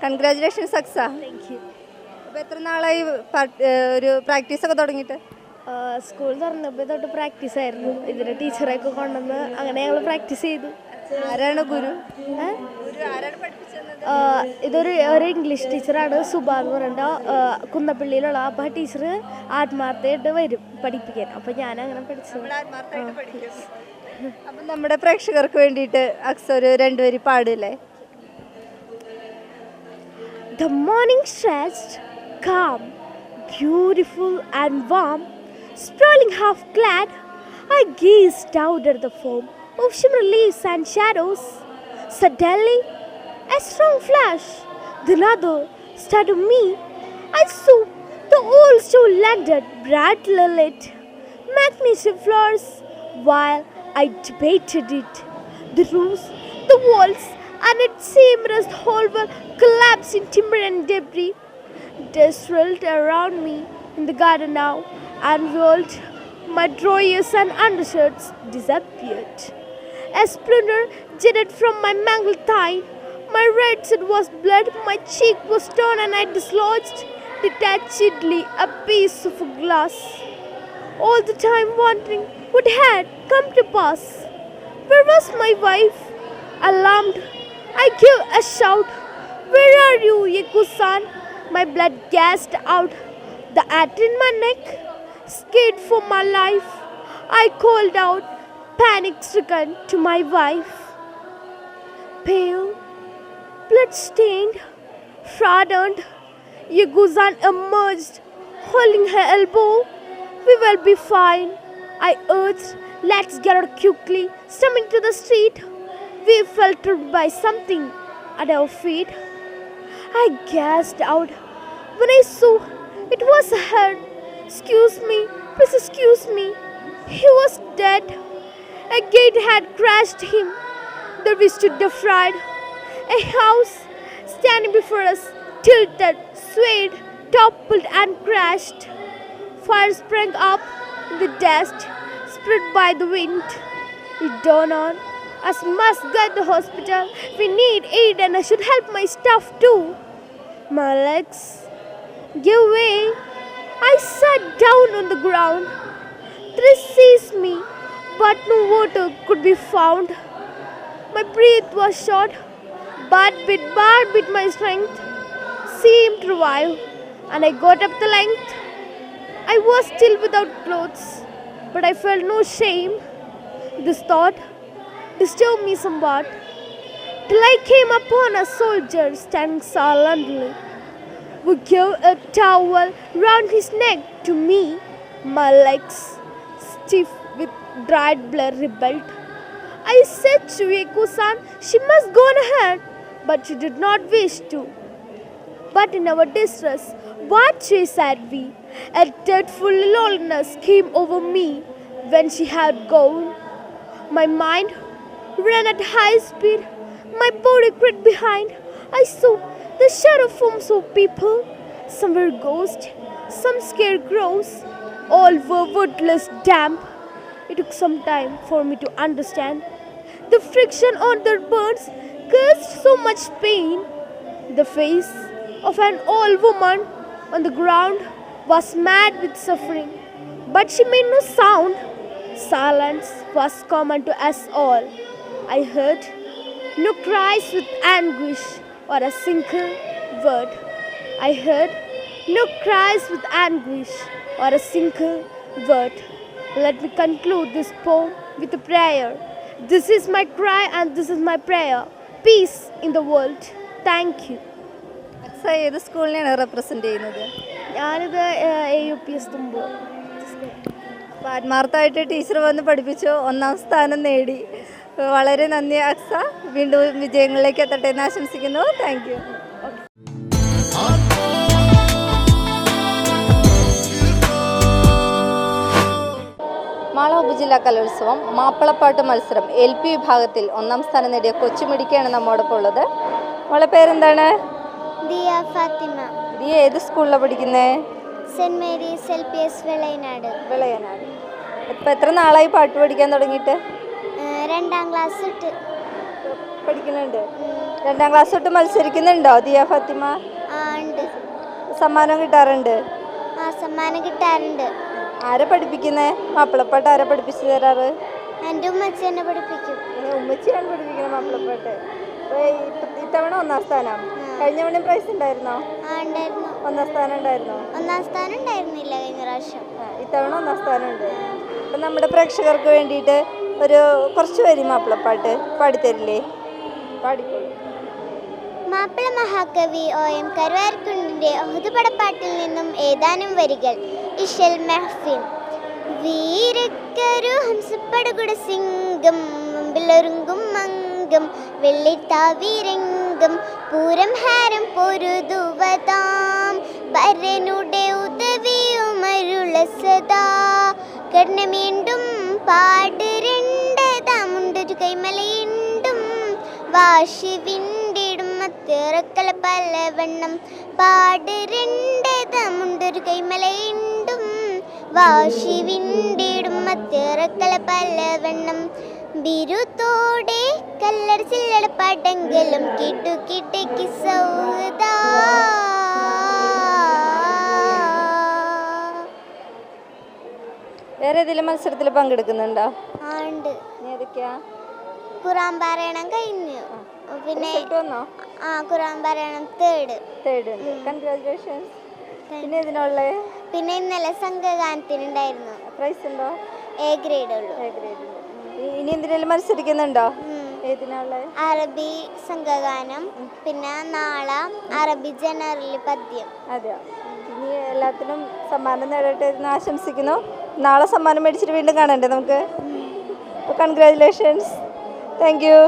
കൺഗ്രാജുലേഷൻസ് അക്സ. അപ്പോൾ എത്ര നാളായി ഒരു പ്രാക്ടീസൊക്കെ തുടങ്ങിയിട്ട്? സ്കൂൾ തുറന്നപ്പോൾ തൊട്ട് പ്രാക്ടീസ് ആയിരുന്നു. ഇതിൻ്റെ ടീച്ചറൊക്കെ കൊണ്ടുവന്ന് അങ്ങനെ ഞങ്ങൾ പ്രാക്ടീസ് ചെയ്തു. ആരാണ് ഗുരു? ഇതൊരു ഇംഗ്ലീഷ് ടീച്ചറാണ്, സുബ എന്ന് പറഞ്ഞിട്ട് കുന്നപ്പള്ളിയിലുള്ള. അപ്പോൾ ആ ടീച്ചർ ആത്മാർത്ഥമായിട്ട് വരും പഠിപ്പിക്കാൻ. അപ്പോൾ ഞാൻ അങ്ങനെ പഠിച്ചത്. അപ്പം നമ്മുടെ പ്രേക്ഷകർക്ക് വേണ്ടിയിട്ട് അക്സ ഒരു 2 വരി പാടില്ലേ? The morning stretched, calm, beautiful and warm. Sprawling half clad, I gazed out at the foam of shimmering leaves and shadows. Suddenly, a strong flash, then another, startled me. I saw the old store landed, brightly lit, magnificent flowers, while I debated it. The roofs, the walls, and it seemed as the whole were collapsing timber and debris. Dust swirled around me in the garden now, and whirled. My drawers and undershirts disappeared. A splinter jetted from my mangled thigh. My red shirt was blood, my cheek was torn, and I dislodged detachedly a piece of glass. All the time wondering what had come to pass. Where was my wife? Alarmed, I gave a shout. Where are you, Yeku-san? My blood gasped out. The act in my neck. Scared for my life, I called out, panic-stricken, to my wife. Pale, blood-stained, frightened, Yeku-san emerged, holding her elbow. We will be fine, I urged. Let's get out quickly. Stumbling to the street, we felt tripped by something at our feet. I gasped out when I saw it was a head. Excuse me, please excuse me. He was dead. A gate had crashed him. There we stood afraid. A house standing before us tilted, swayed, toppled and crashed. Fire sprang up in the dust, spread by the wind. It dawned on us must get to the hospital. We need aid and I should help my stuff too. My legs gave way. I sat down on the ground. Thirst seized me, but no water could be found. My breath was short, but bit my strength seemed to revive, and I got up the length. I was still without clothes, but I felt no shame. This thought disturbed me somewhat, till I came upon a soldier standing silently. We gave a towel round his neck to me. My legs, stiff with dried blood, rebelled. I said to Yeku-san she must go on ahead, but she did not wish to. But in our distress, what choice had we? A dreadful loneliness came over me when she had gone. My mind ran at high speed. My body crept behind. I saw the shadow forms of people. Some were ghosts, some scarecrows. All were woodless, damp. It took some time for me to understand. The friction on their burns caused so much pain. The face of an old woman on the ground was mad with suffering, but she made no sound. Silence was common to us all. I heard no cries with anguish or a single word. I heard no cries with anguish or a single word. Let me conclude this poem with a prayer. This is my cry and this is my prayer. Peace in the world. Thank you. അക്സ ഏത് സ്കൂളിനെയാണ് represent ചെയ്യുന്നത്? ഞാനിത് AUPS തുമ്പ്. അപ്പോൾ ആത്മാർത്ഥമായിട്ട് teacher വന്ന് പഠിപ്പിച്ചു, 1ാം സ്ഥാനം നേടി. വളരെ നന്ദി അക്സ. വീണ്ടും വിജയങ്ങളിലേക്ക് എത്തട്ടെ എന്ന് ആശംസിക്കുന്നു. Thank you. മാള ഉപജില്ലാ കലോത്സവം മാപ്പിളപ്പാട്ട് മത്സരം LP വിഭാഗത്തിൽ 1ാം സ്ഥാനം നേടിയ കൊച്ചുമിടിക്കാണ് നമ്മോടൊപ്പം ഉള്ളത്. അവളുടെ പേരെന്താണ്? ദിയ ഫാത്തിമ. ദിയ ഏത് സ്കൂളിലാണ് പഠിക്കുന്നത്? Saint Mary's LPS Velayanad. Vilayanad. ഇപ്പം എത്ര നാളായി പാട്ട് പഠിക്കാൻ തുടങ്ങിയിട്ട്? 2ാം ക്ലാസ് തൊട്ട് പഠിക്കുന്നുണ്ട്. 2ാം ക്ലാസ് തൊട്ട് മത്സരിക്കുന്നുണ്ടോ ദിയ ഫാത്തിമ? ഉണ്ട്. സമ്മാനം കിട്ടാറുണ്ട്? സമ്മാനം കിട്ടാറുണ്ട്. ആരെ പഠിപ്പിക്കുന്നേ? മാപ്പിളപ്പാട്ട് ആരെ പഠിപ്പിച്ചു തരാറ്? എൻ്റെ ഉമ്മച്ചി എന്നെ പഠിപ്പിക്കും. ഉമ്മച്ചിയാണ് പഠിപ്പിക്കുന്നത് മാപ്പിളപ്പാട്ട്. ഇത്തവണ 1ാം സ്ഥാനം. കഴിഞ്ഞ തവണ പ്രൈസ് ഉണ്ടായിരുന്നോ? ഉണ്ടായിരുന്നു. 1ാം സ്ഥാനം ഉണ്ടായിരുന്നോ? 1ാം സ്ഥാനം ഉണ്ടായിരുന്നില്ല കഴിഞ്ഞ പ്രാവശ്യം. ഇത്തവണ 1ാം സ്ഥാനം ഉണ്ട്. അപ്പം നമ്മുടെ പ്രേക്ഷകർക്ക് വേണ്ടിയിട്ട് കുറച്ച് വരി മാപ്പിളപ്പാട്ട് പാടിത്തരില്ലേ? പാടിക്കോളൂ. മാപ്പിള മഹാകവി OM കരുവാരക്കുണ്ടിൻ്റെ ഒഹുതുപടപ്പാട്ടിൽ നിന്നും ഏതാനും വരികൾ. ഇഷൽ മെഹ്ഫിൻ. വീരക്കരു ഹംസപ്പടകുട സിംഗം മുമ്പിലൊരുങ്കും മംഗം വെള്ളിത്താവിരംഗം പൂരം ഹാരം പൊരുതുവതാം വരനുടെ ഉദവിയുമരുള സദാ കർണമീണ്ടും പാട് രണ്ടതാമുണ്ടൊരു കൈമലയുണ്ടും വാശി വിണ്ടിടും മത്തിറക്കല പലവണ്ണം പാട് രണ്ടതാമുണ്ടൊരു കൈമലയുണ്ടും വാശി വിണ്ടിടും മത്തിറക്കല പലവണ്ണം ബിരുത്തോടെ കല്ലട ചില്ലട പടങ്കലും കിട്ടു കിട്ടയ്ക്ക് സൗദാ. വേറെ ഏതെങ്കിലും മത്സരത്തിൽ പങ്കെടുക്കുന്നുണ്ടോ? ഉണ്ട്. ഏതൊക്കെയാ? ഖുറാൻ പാരായണം കഴിഞ്ഞു. പിന്നെ വന്നോ? ഖുറാൻ പാരായണം തേർഡ് ഉണ്ട്. കൺഗ്രാജുലേഷൻസ്. പിന്നെ ഇതിനുള്ളേ? പിന്നെ ഇന്നലെ സംഘഗാനത്തിനുണ്ടായിരുന്നു. പ്രൈസ് ഉണ്ടോ? A ഗ്രേഡ് ഉള്ളൂ. ഇനി എന്തിനെങ്കിലും മത്സരിക്കുന്നുണ്ടോ? ഏതിനുള്ള? അറബി സംഘഗാനം, പിന്നെ നാളെ അറബി ജനറൽ പദ്യം. അതെയോ? ഇനി എല്ലാത്തിനും സമ്മാനം നേടട്ടെ എന്ന് ആശംസിക്കുന്നു. നാളെ സമ്മാനം മേടിച്ചിട്ട് വീണ്ടും കാണണ്ടേ നമുക്ക്? കൺഗ്രാജുലേഷൻസ്. Thank you.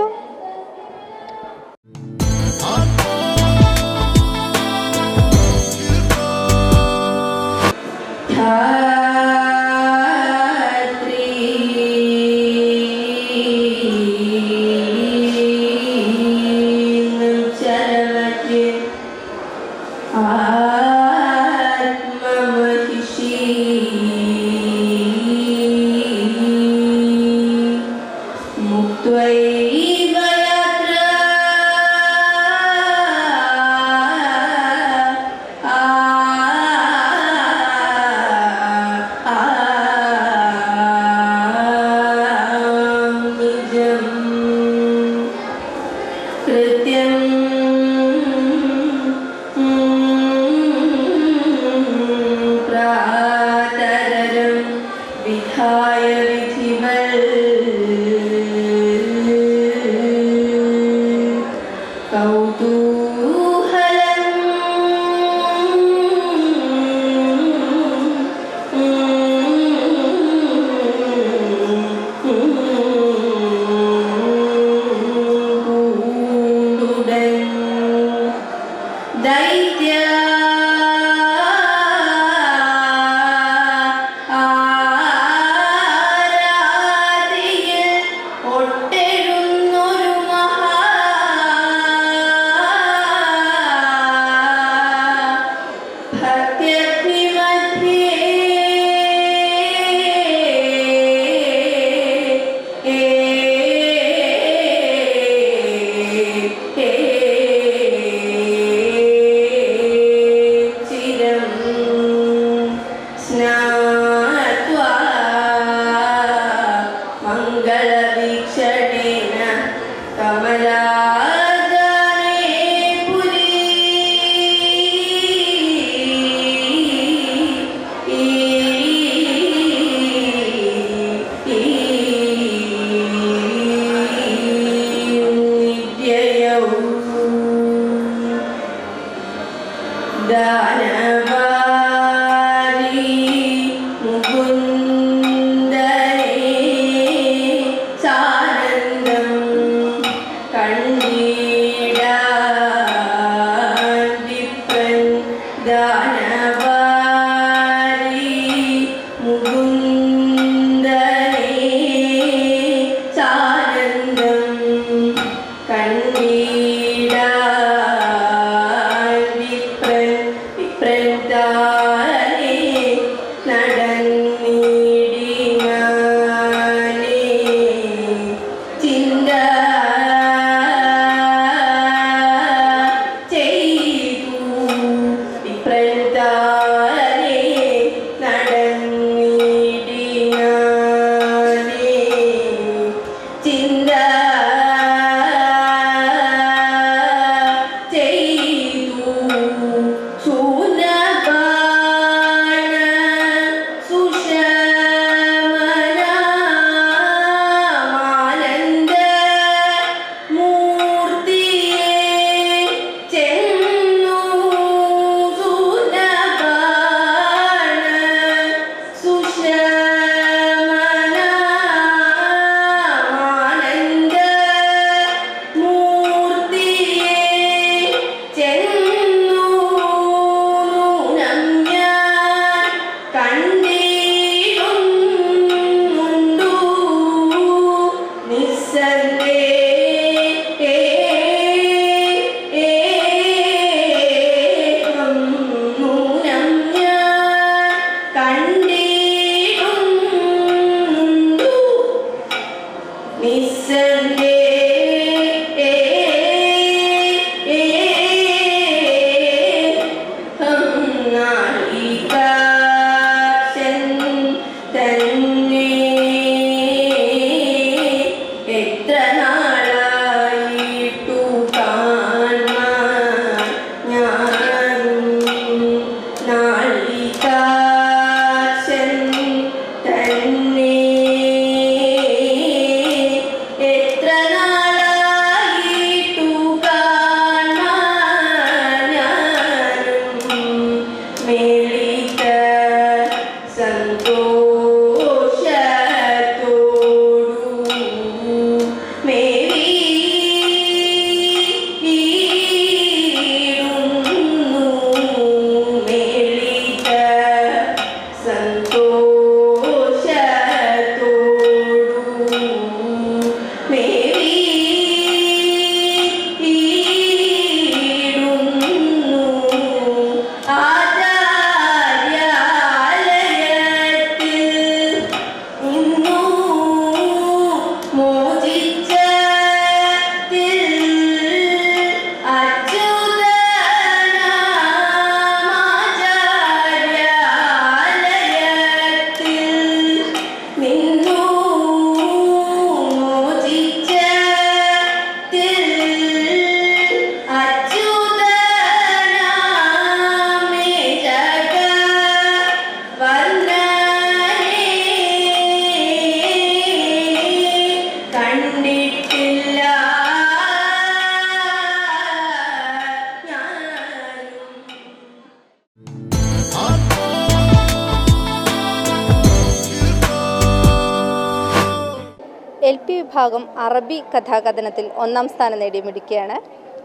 LP വിഭാഗം അറബി കഥാകഥനത്തിൽ 1ാം സ്ഥാനം നേടിയ മിടുക്കിയാണ്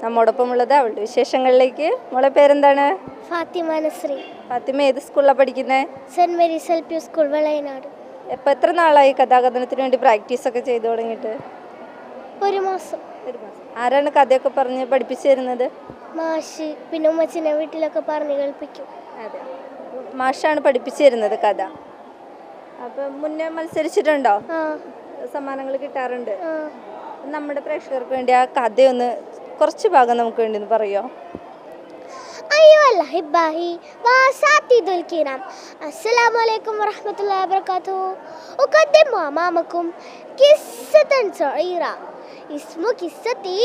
നമ്മോടൊപ്പം ഉള്ളത്. അവളുടെ വിശേഷങ്ങളിലേക്ക്. മോളെ പേരെന്താണ്? ഫാത്തിമ നസ്രി, ഫാത്തിമ ഏത് സ്കൂളിലാണ് പഠിക്കുന്നത്? Saint Mary's LP school Valayanad. എത്ര നാളായി കഥാകഥനത്തിന് വേണ്ടി പ്രാക്ടീസൊക്കെ ചെയ്തു തുടങ്ങിയിട്ട്? 1 മാസം. ആരാണ് കഥയൊക്കെ പറഞ്ഞ് പഠിപ്പിച്ചു തരുന്നത്? മാഷ്, പിന്നെ ഉമ്മച്ചിനെ വീട്ടിലൊക്കെ പറഞ്ഞ് കേൾപ്പിക്കും. അതെ, മാഷാണ് പഠിപ്പിച്ചു തരുന്നത് കഥ. അപ്പം മുന്നേ മത്സരിച്ചിട്ടുണ്ടോ? സമ്മാനങ്ങൾ കിട്ടാറുണ്ട്. നമ്മുടെ പ്രേക്ഷകർക്ക് വേണ്ടി ആ കഥയൊന്ന് കുറച്ച് ഭാഗം നമുക്ക് വേണ്ടി ഒന്ന് പറയുമോ? أيها الأحباء وأساتذة الكرام، السلام عليكم ورحمة الله وبركاته. أقدم أمامكم قصة صغيرة اسم قصتي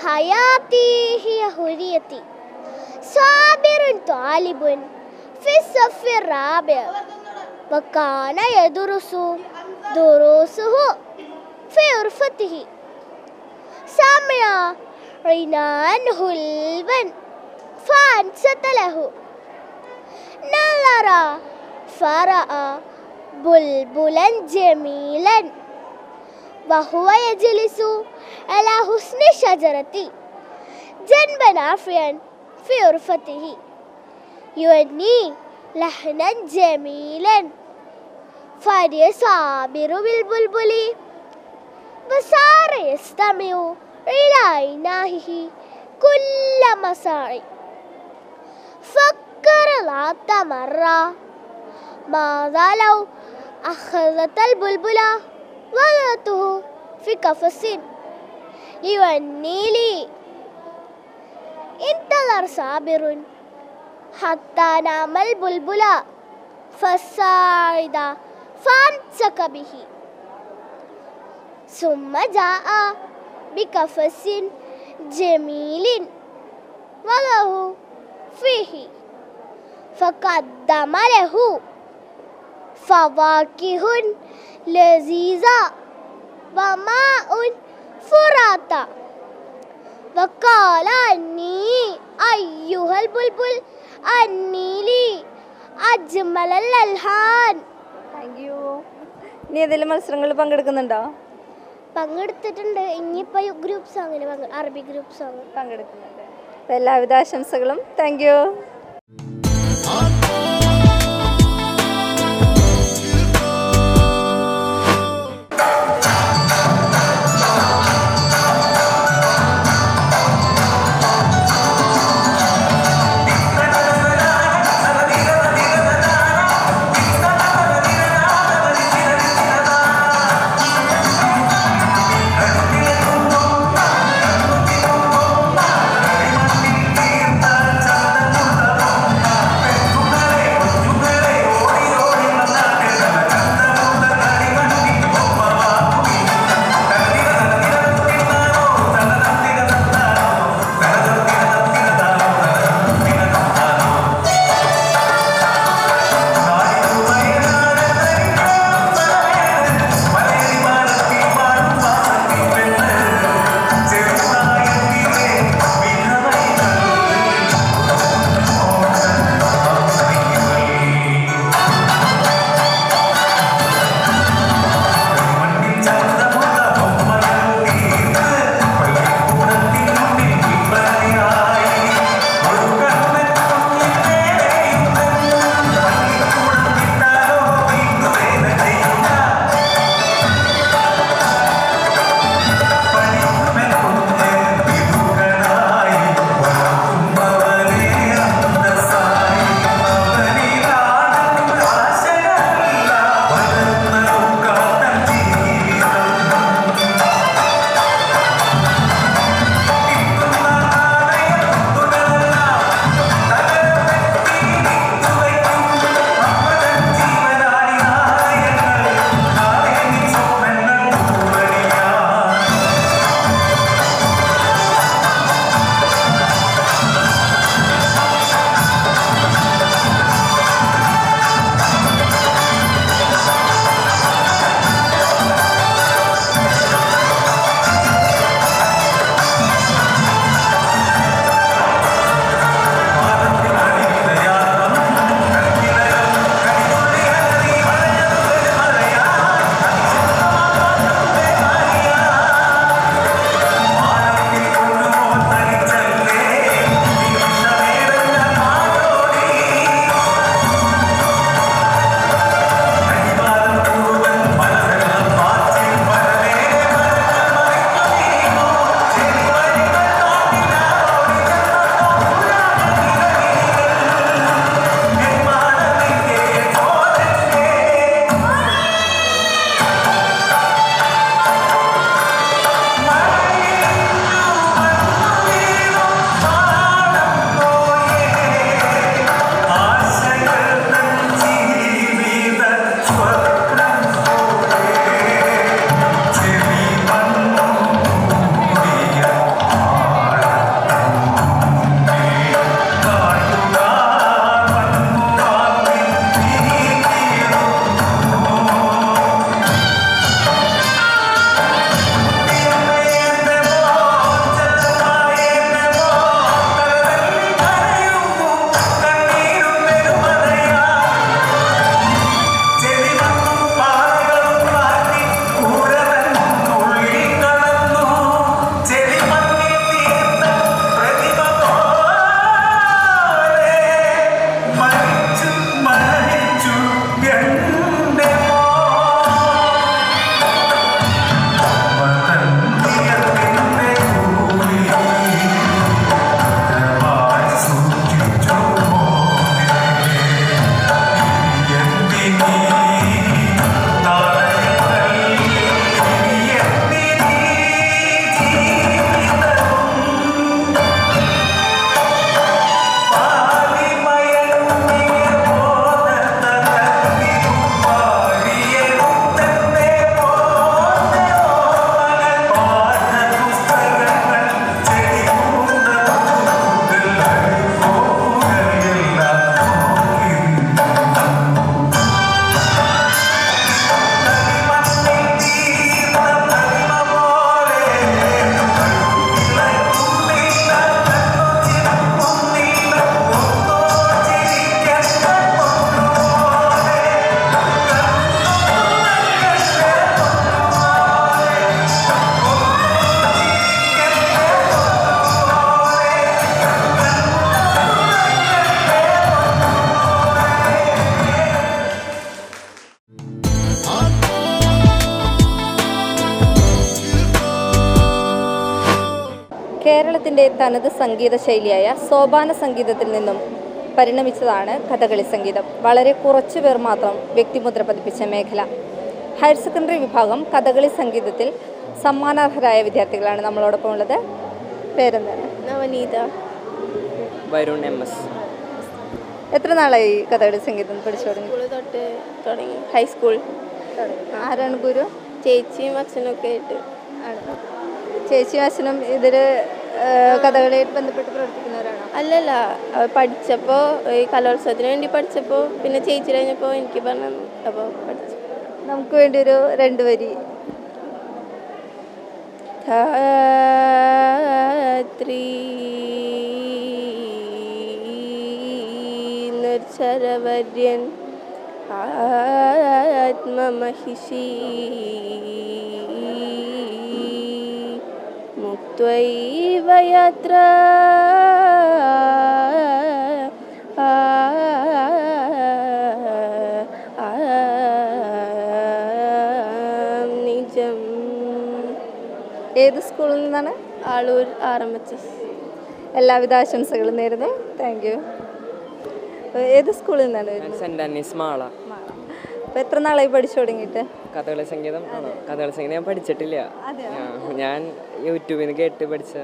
حياتي هي حريتي. صابر طالب في الصف الرابع وكان يدرس دروسه في غرفته. سمع عنان حلوا فانصت له، نظر فرأى بلبلا جميلا وهو يجلس على حسن شجرة جنبا نافعا في غرفته يغني لحنا جميلا. فرح صابر بالبلبل وصار يستمع إلى عناهه كل مساء. فكر ذات مرة ماذا لو أخذت البلبل وضعته في قفص يغني لي. انتظر صابر حتى نام البلبل فصعد فامسك به، ثم جاء بقفص جميل وضعه فيه فقدم له فواكه لذيذة وماء فراتا وقال أني أيها البلبل أني لي أجمل الألحان. Thank you. ഇനി ഏതെങ്കിലും മത്സരങ്ങളിൽ പങ്കെടുക്കുന്നുണ്ടോ? പങ്കെടുത്തിട്ടുണ്ട്. ഇനിയിപ്പോൾ ഗ്രൂപ്പ് സോങ്ങിന് അറബി ഗ്രൂപ്പ് സോങ് പങ്കെടുക്കുന്നുണ്ട്. അപ്പോൾ എല്ലാവിധ ആശംസകളും. Thank you. കേരളത്തിൻ്റെ തനത് സംഗീത ശൈലിയായ സോപാന സംഗീതത്തിൽ നിന്നും പരിണമിച്ചതാണ് കഥകളി സംഗീതം. വളരെ കുറച്ചു പേർ മാത്രം വ്യക്തിമുദ്ര പതിപ്പിച്ച മേഖല. ഹയർ സെക്കൻഡറി വിഭാഗം കഥകളി സംഗീതത്തിൽ സമ്മാനാർഹരായ വിദ്യാർത്ഥികളാണ് നമ്മളോടൊപ്പം ഉള്ളത്. പേരെന്താണ്? നവനീത. വരുൺ MS. എത്ര നാളായി കഥകളി സംഗീതം പഠിച്ചു തുടങ്ങി? സ്കൂൾ തൊട്ട് തുടങ്ങി, ഹൈസ്കൂൾ. ആരാണ് ഗുരു? ചേച്ചിയും അച്ഛനൊക്കെ ആയിട്ട്. ചേച്ചിയും അച്ഛനും ഇതിൽ കഥകളിയായിട്ട് ബന്ധപ്പെട്ട് പ്രവർത്തിക്കുന്നവരാണോ? അല്ലല്ല, പഠിച്ചപ്പോൾ ഈ കലോത്സവത്തിന് വേണ്ടി പഠിച്ചപ്പോൾ പിന്നെ ചേച്ചി കഴിഞ്ഞപ്പോൾ എനിക്ക് പറഞ്ഞു, അപ്പോൾ പഠിച്ചു. നമുക്ക് വേണ്ടി ഒരു 2 വരി. ധാത്രീ നിർച്ചരവര്യൻ ആത്മമഹിഷി മുക്ത്വൈവ യത്ര നിജം. ഏത് സ്കൂളിൽ നിന്നാണ്? ആളൂർ RMHS. എല്ലാവിധ ആശംസകളും നേരുന്നു. Thank you. ഏത് സ്കൂളിൽ നിന്നാണ് വരുന്നത്? സെന്റ് ആന്നീസ് മാള. അപ്പോൾ എത്ര നാളായി പഠിച്ചു തുടങ്ങിയിട്ട്? കഥകളി സംഗീതം ആണോ? കഥകളി സംഗീതം ഞാൻ പഠിച്ചിട്ടില്ല. ഞാൻ യൂട്യൂബിൽ നിന്ന് കേട്ട് പഠിച്ച,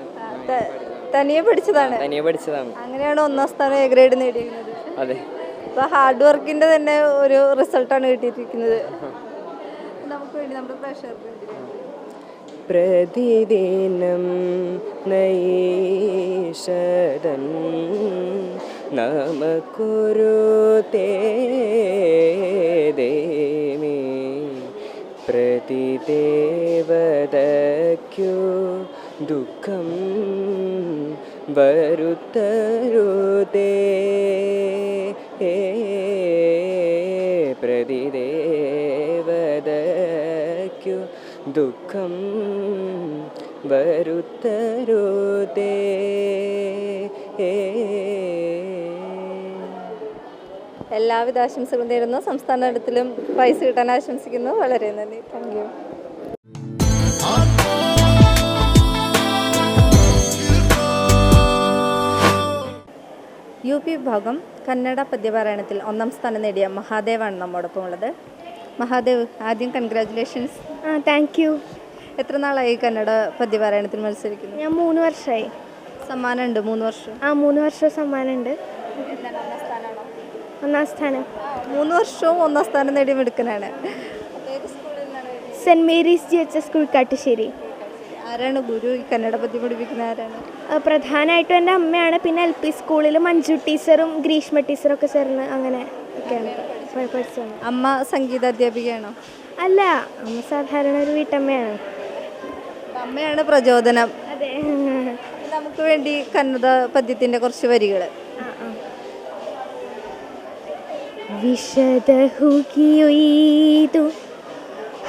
തനിയെ പഠിച്ചതാണ്? തനിയെ പഠിച്ചതാണ്. അങ്ങനെയാണ് 1ാം സ്ഥാനം A ഗ്രേഡ് നേടിയിരിക്കുന്നത്. അതെ. അപ്പോൾ ഹാർഡ് വർക്കിൻ്റെ തന്നെ ഒരു റിസൾട്ടാണ് കിട്ടിയിരിക്കുന്നത്. നമുക്ക് വേണ്ടി, നമ്മുടെ പ്രേക്ഷകർക്ക് വേണ്ടി പ്രതിദിനം നൈഷദൻ നമകുരുതേ ദേവി പ്രതിദേവതയ്ക്കു ദുഃഖം വരുത്തരുതേ പ്രതിദേവതയ്ക്കു ദുഃഖം വരുത്തരുതേ. എല്ലാവിധ ആശംസകളും നേരുന്നു. സംസ്ഥാന തലത്തിലും പ്രൈസ് കിട്ടാൻ ആശംസിക്കുന്നു. വളരെ നന്ദി. Thank you. UP വിഭാഗം കന്നഡ പദ്യപാരായണത്തിൽ 1ാം സ്ഥാനം നേടിയ മഹാദേവാണ് നമ്മോടൊപ്പം ഉള്ളത്. മഹാദേവ്, ആദ്യം കൺഗ്രാറ്റുലേഷൻസ്. Thank you. എത്ര നാളായി കന്നഡ പദ്യപാരായണത്തിൽ മത്സരിക്കുന്നു? ഞാൻ 3 വർഷമായി. സമ്മാനമുണ്ട് 3 വർഷം? 3 വർഷം സമ്മാനമുണ്ട്. 1ാം സ്ഥാനം. 3 വർഷവും 1ാം സ്ഥാനം നേടിയ മിടുക്കനാണ്. Saint Mary's GHS Kuzhikkattussery. ആരാണ് ഗുരു? ഈ കന്നഡ പദ്യം പഠിപ്പിക്കുന്ന ആരാണ്? പ്രധാനമായിട്ടും എൻ്റെ അമ്മയാണ്. പിന്നെ LP സ്കൂളിൽ മഞ്ജു ടീച്ചറും ഗ്രീഷ്മ ടീച്ചറും ഒക്കെ ചേർന്ന് അങ്ങനെ ഒക്കെയാണ് പഠിച്ചത്. അമ്മ സംഗീതാധ്യാപികയാണോ? അല്ല, അമ്മ സാധാരണ ഒരു വീട്ടമ്മയാണ്. അമ്മയാണ് പ്രചോദനം. അതെ. നമുക്ക് വേണ്ടി കന്നഡ പദ്യത്തിൻ്റെ കുറച്ച് വരികൾ. വിശദഹുകിയൊയ്തു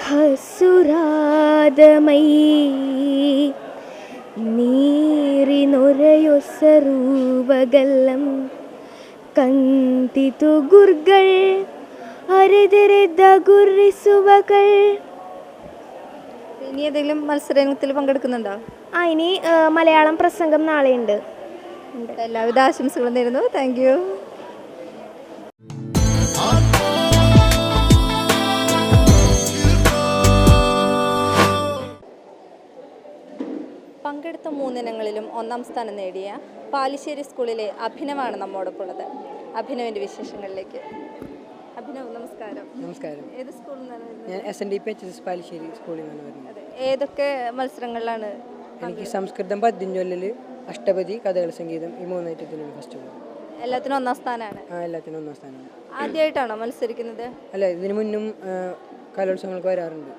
ഹസുരാദമൈ നീറിനൊരയൊസരൂപഗല്ലം കന്തിതു ഗുർകൾ അരിതിരിത ഗുറിസുവകൾ. ഇനി ഏതെങ്കിലും മത്സരത്തിൽ പങ്കെടുക്കുന്നുണ്ടോ? ഇനി മലയാളം പ്രസംഗം നാളെയുണ്ട്. എല്ലാവിധ ആശംസകളും നേരുന്നു. Thank you. പങ്കെടുത്ത 3 ഇനങ്ങളിലും 1ാം സ്ഥാനം നേടിയ പാലിശ്ശേരി സ്കൂളിലെ അഭിനവാണ് നമ്മോടൊപ്പം ഉള്ളത്. അഭിനവിൻ്റെ വിശേഷങ്ങളിലേക്ക്. അഭിനവ്, നമസ്കാരം. നമസ്കാരം. ഏത് സ്കൂളിൽ നിന്നാണ് വരുന്നത്? ഞാൻ SNDP പാലിശ്ശേരി സ്കൂളിൽ നിന്നാണ് വരുന്നത്. ഏതൊക്കെ മത്സരങ്ങളിലാണ്? എനിക്ക് സംസ്കൃതം, പദ്യം ചൊല്ലൽ, അഷ്ടപതി, കഥകളി സംഗീതം, ഈ 3 ഐറ്റത്തിനാണ് ഫസ്റ്റ് ഉള്ളത്. എല്ലാത്തിനും 1ാം സ്ഥാനമാണ്? എല്ലാത്തിനും 1ാം സ്ഥാനമാണ്. ആദ്യമായിട്ടാണോ മത്സരിക്കുന്നത്? അല്ല, ഇതിനു മുന്നും കലോത്സവങ്ങൾക്ക് വരാറുണ്ട്.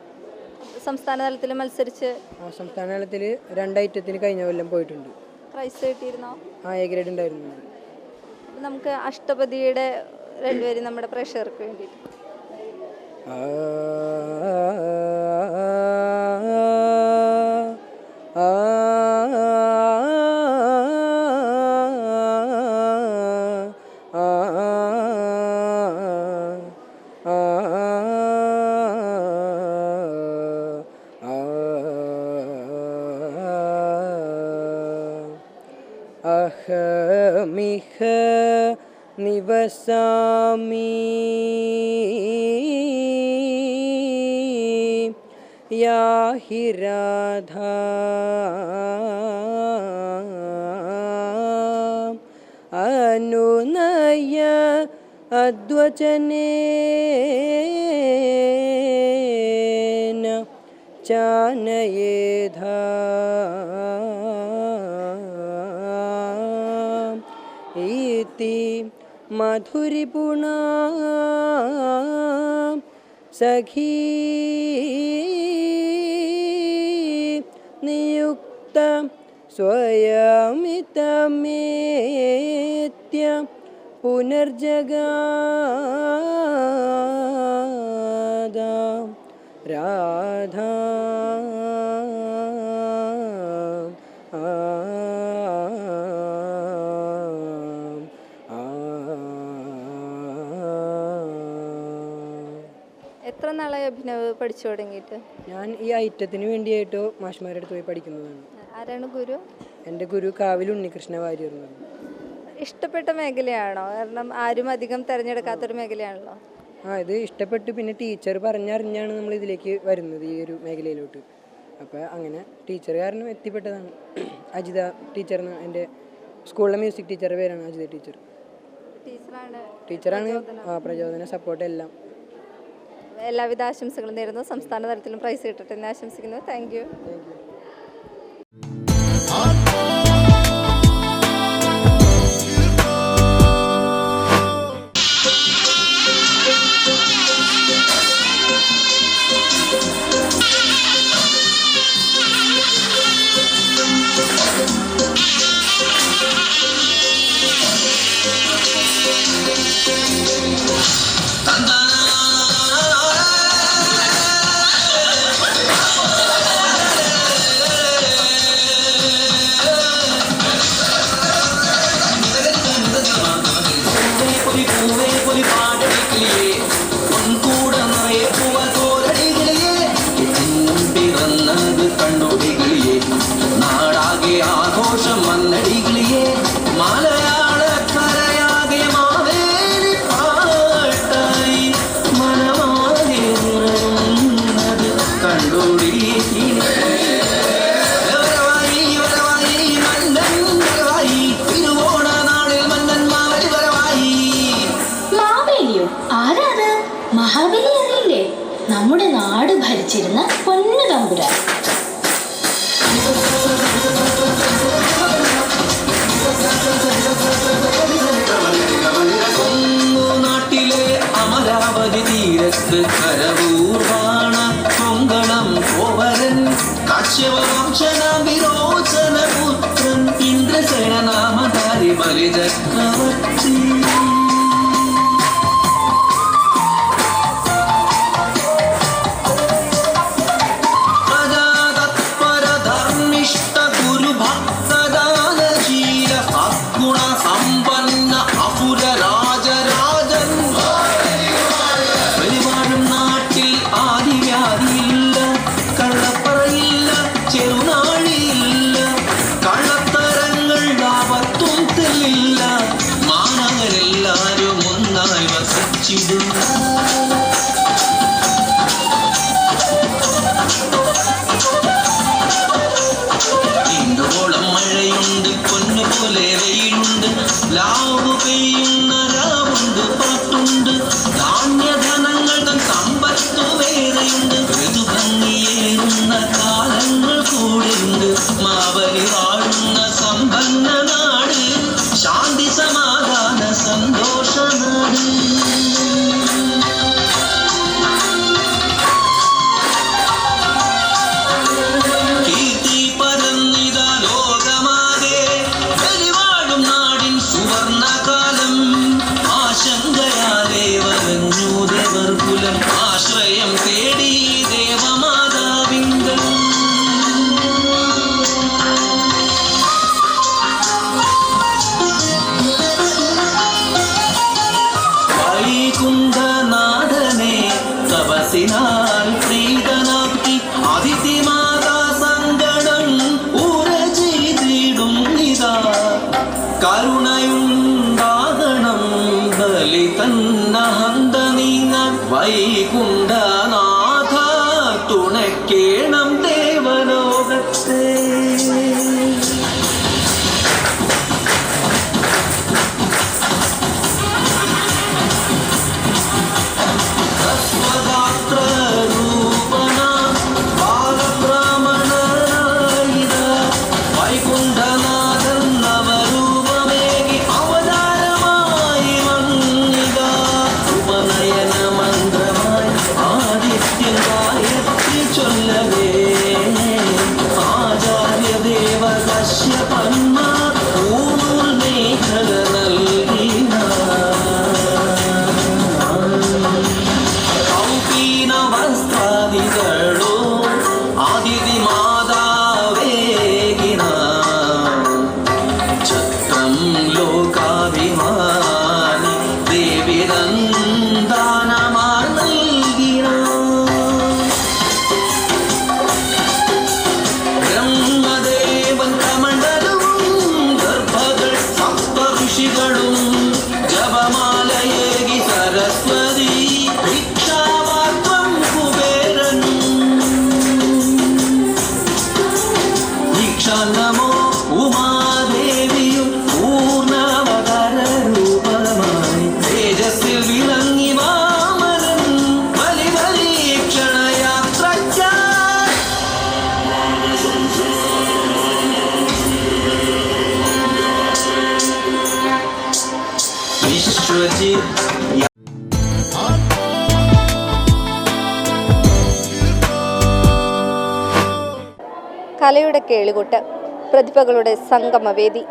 സംസ്ഥാന തലത്തിൽ മത്സരിച്ച് സംസ്ഥാന തലത്തിൽ 2 ഐറ്റത്തിന് കഴിഞ്ഞ കൊല്ലം പോയിട്ടുണ്ട്. പ്രൈസ് കിട്ടിയിരുന്നോ? A ഗ്രേഡ് ഉണ്ടായിരുന്നു. നമുക്ക് അഷ്ടപതിയുടെ 2 വരി നമ്മുടെ പ്രേക്ഷകർക്ക് വേണ്ടിയിട്ട്. അഹമിഹ നിവസാമി യാഹി രാധ അനുനയ അദ്വചനേന ചാനയേധ ഇതി മധുരിപുണ സഖീ നിയുക്ത സ്വയമിതമേത്യ പുനർജഗാദ രാധാ എത്ര നാളായി അഭിനവ് പഠിച്ചു തുടങ്ങിയിട്ട്? ഞാൻ ഈ ഐറ്റത്തിന് വേണ്ടിയായിട്ട് മാഷ്മാരുടെ അടുത്ത് പോയി പഠിക്കുന്നതാണ്. ആരാണ് ഗുരു? എൻ്റെ ഗുരു കാവിൽ ഉണ്ണികൃഷ്ണ വാര്യർ എന്നാണ്. ഇഷ്ടപ്പെട്ട മേഖലയാണോ? കാരണം ആരും അധികം തിരഞ്ഞെടുക്കാത്തൊരു മേഖലയാണല്ലോ. ഇത് ഇഷ്ടപ്പെട്ട് പിന്നെ ടീച്ചർ പറഞ്ഞറിഞ്ഞാണ് നമ്മൾ ഇതിലേക്ക് വരുന്നത്, ഈ ഒരു മേഖലയിലോട്ട്. അപ്പോൾ അങ്ങനെ ടീച്ചർ കാരണം എത്തിപ്പെട്ടതാണ്. അജിത ടീച്ചർ എന്ന്, എൻ്റെ സ്കൂളിലെ മ്യൂസിക് ടീച്ചറുടെ പേരാണ് അജിത ടീച്ചർ. ടീച്ചറാണ് പ്രചോദന സപ്പോർട്ട് എല്ലാം. എല്ലാവിധ ആശംസകളും നേരുന്നു. സംസ്ഥാന തലത്തിലും പ്രൈസ് കിട്ടട്ടെ എന്ന് ആശംസിക്കുന്നു. Thank you. മഹാബലി അറിയില്ലേ? നമ്മുടെ നാട് ഭരിച്ചിരുന്ന പൊന്നു തമ്പുരാൻ. നാട്ടിലെ അമരാവതി തീരത്ത് കരവൂർവാണ കൊങ്കണം കോവരൻ കാശ്യവംശന വിരോചന പുത്രൻ ഇന്ദ്രസേന നാമധാരി ബലിചക്രവർത്തി. സമ്പന്ന അപുര രാജരാജൻ പരിവാഴും തുണയ്ക്കേണം ദേവലോകത്തെ. കലയുടെ കേളികൊട്ട്, പ്രതിഭകളുടെ സംഗമവേദി.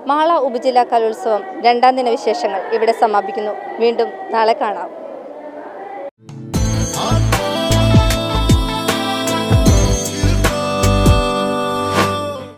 മാള ഉപജില്ലാ കലോത്സവം 2ാം ദിന വിശേഷങ്ങൾ ഇവിടെ സമാപിക്കുന്നു. വീണ്ടും നാളെ കാണാം.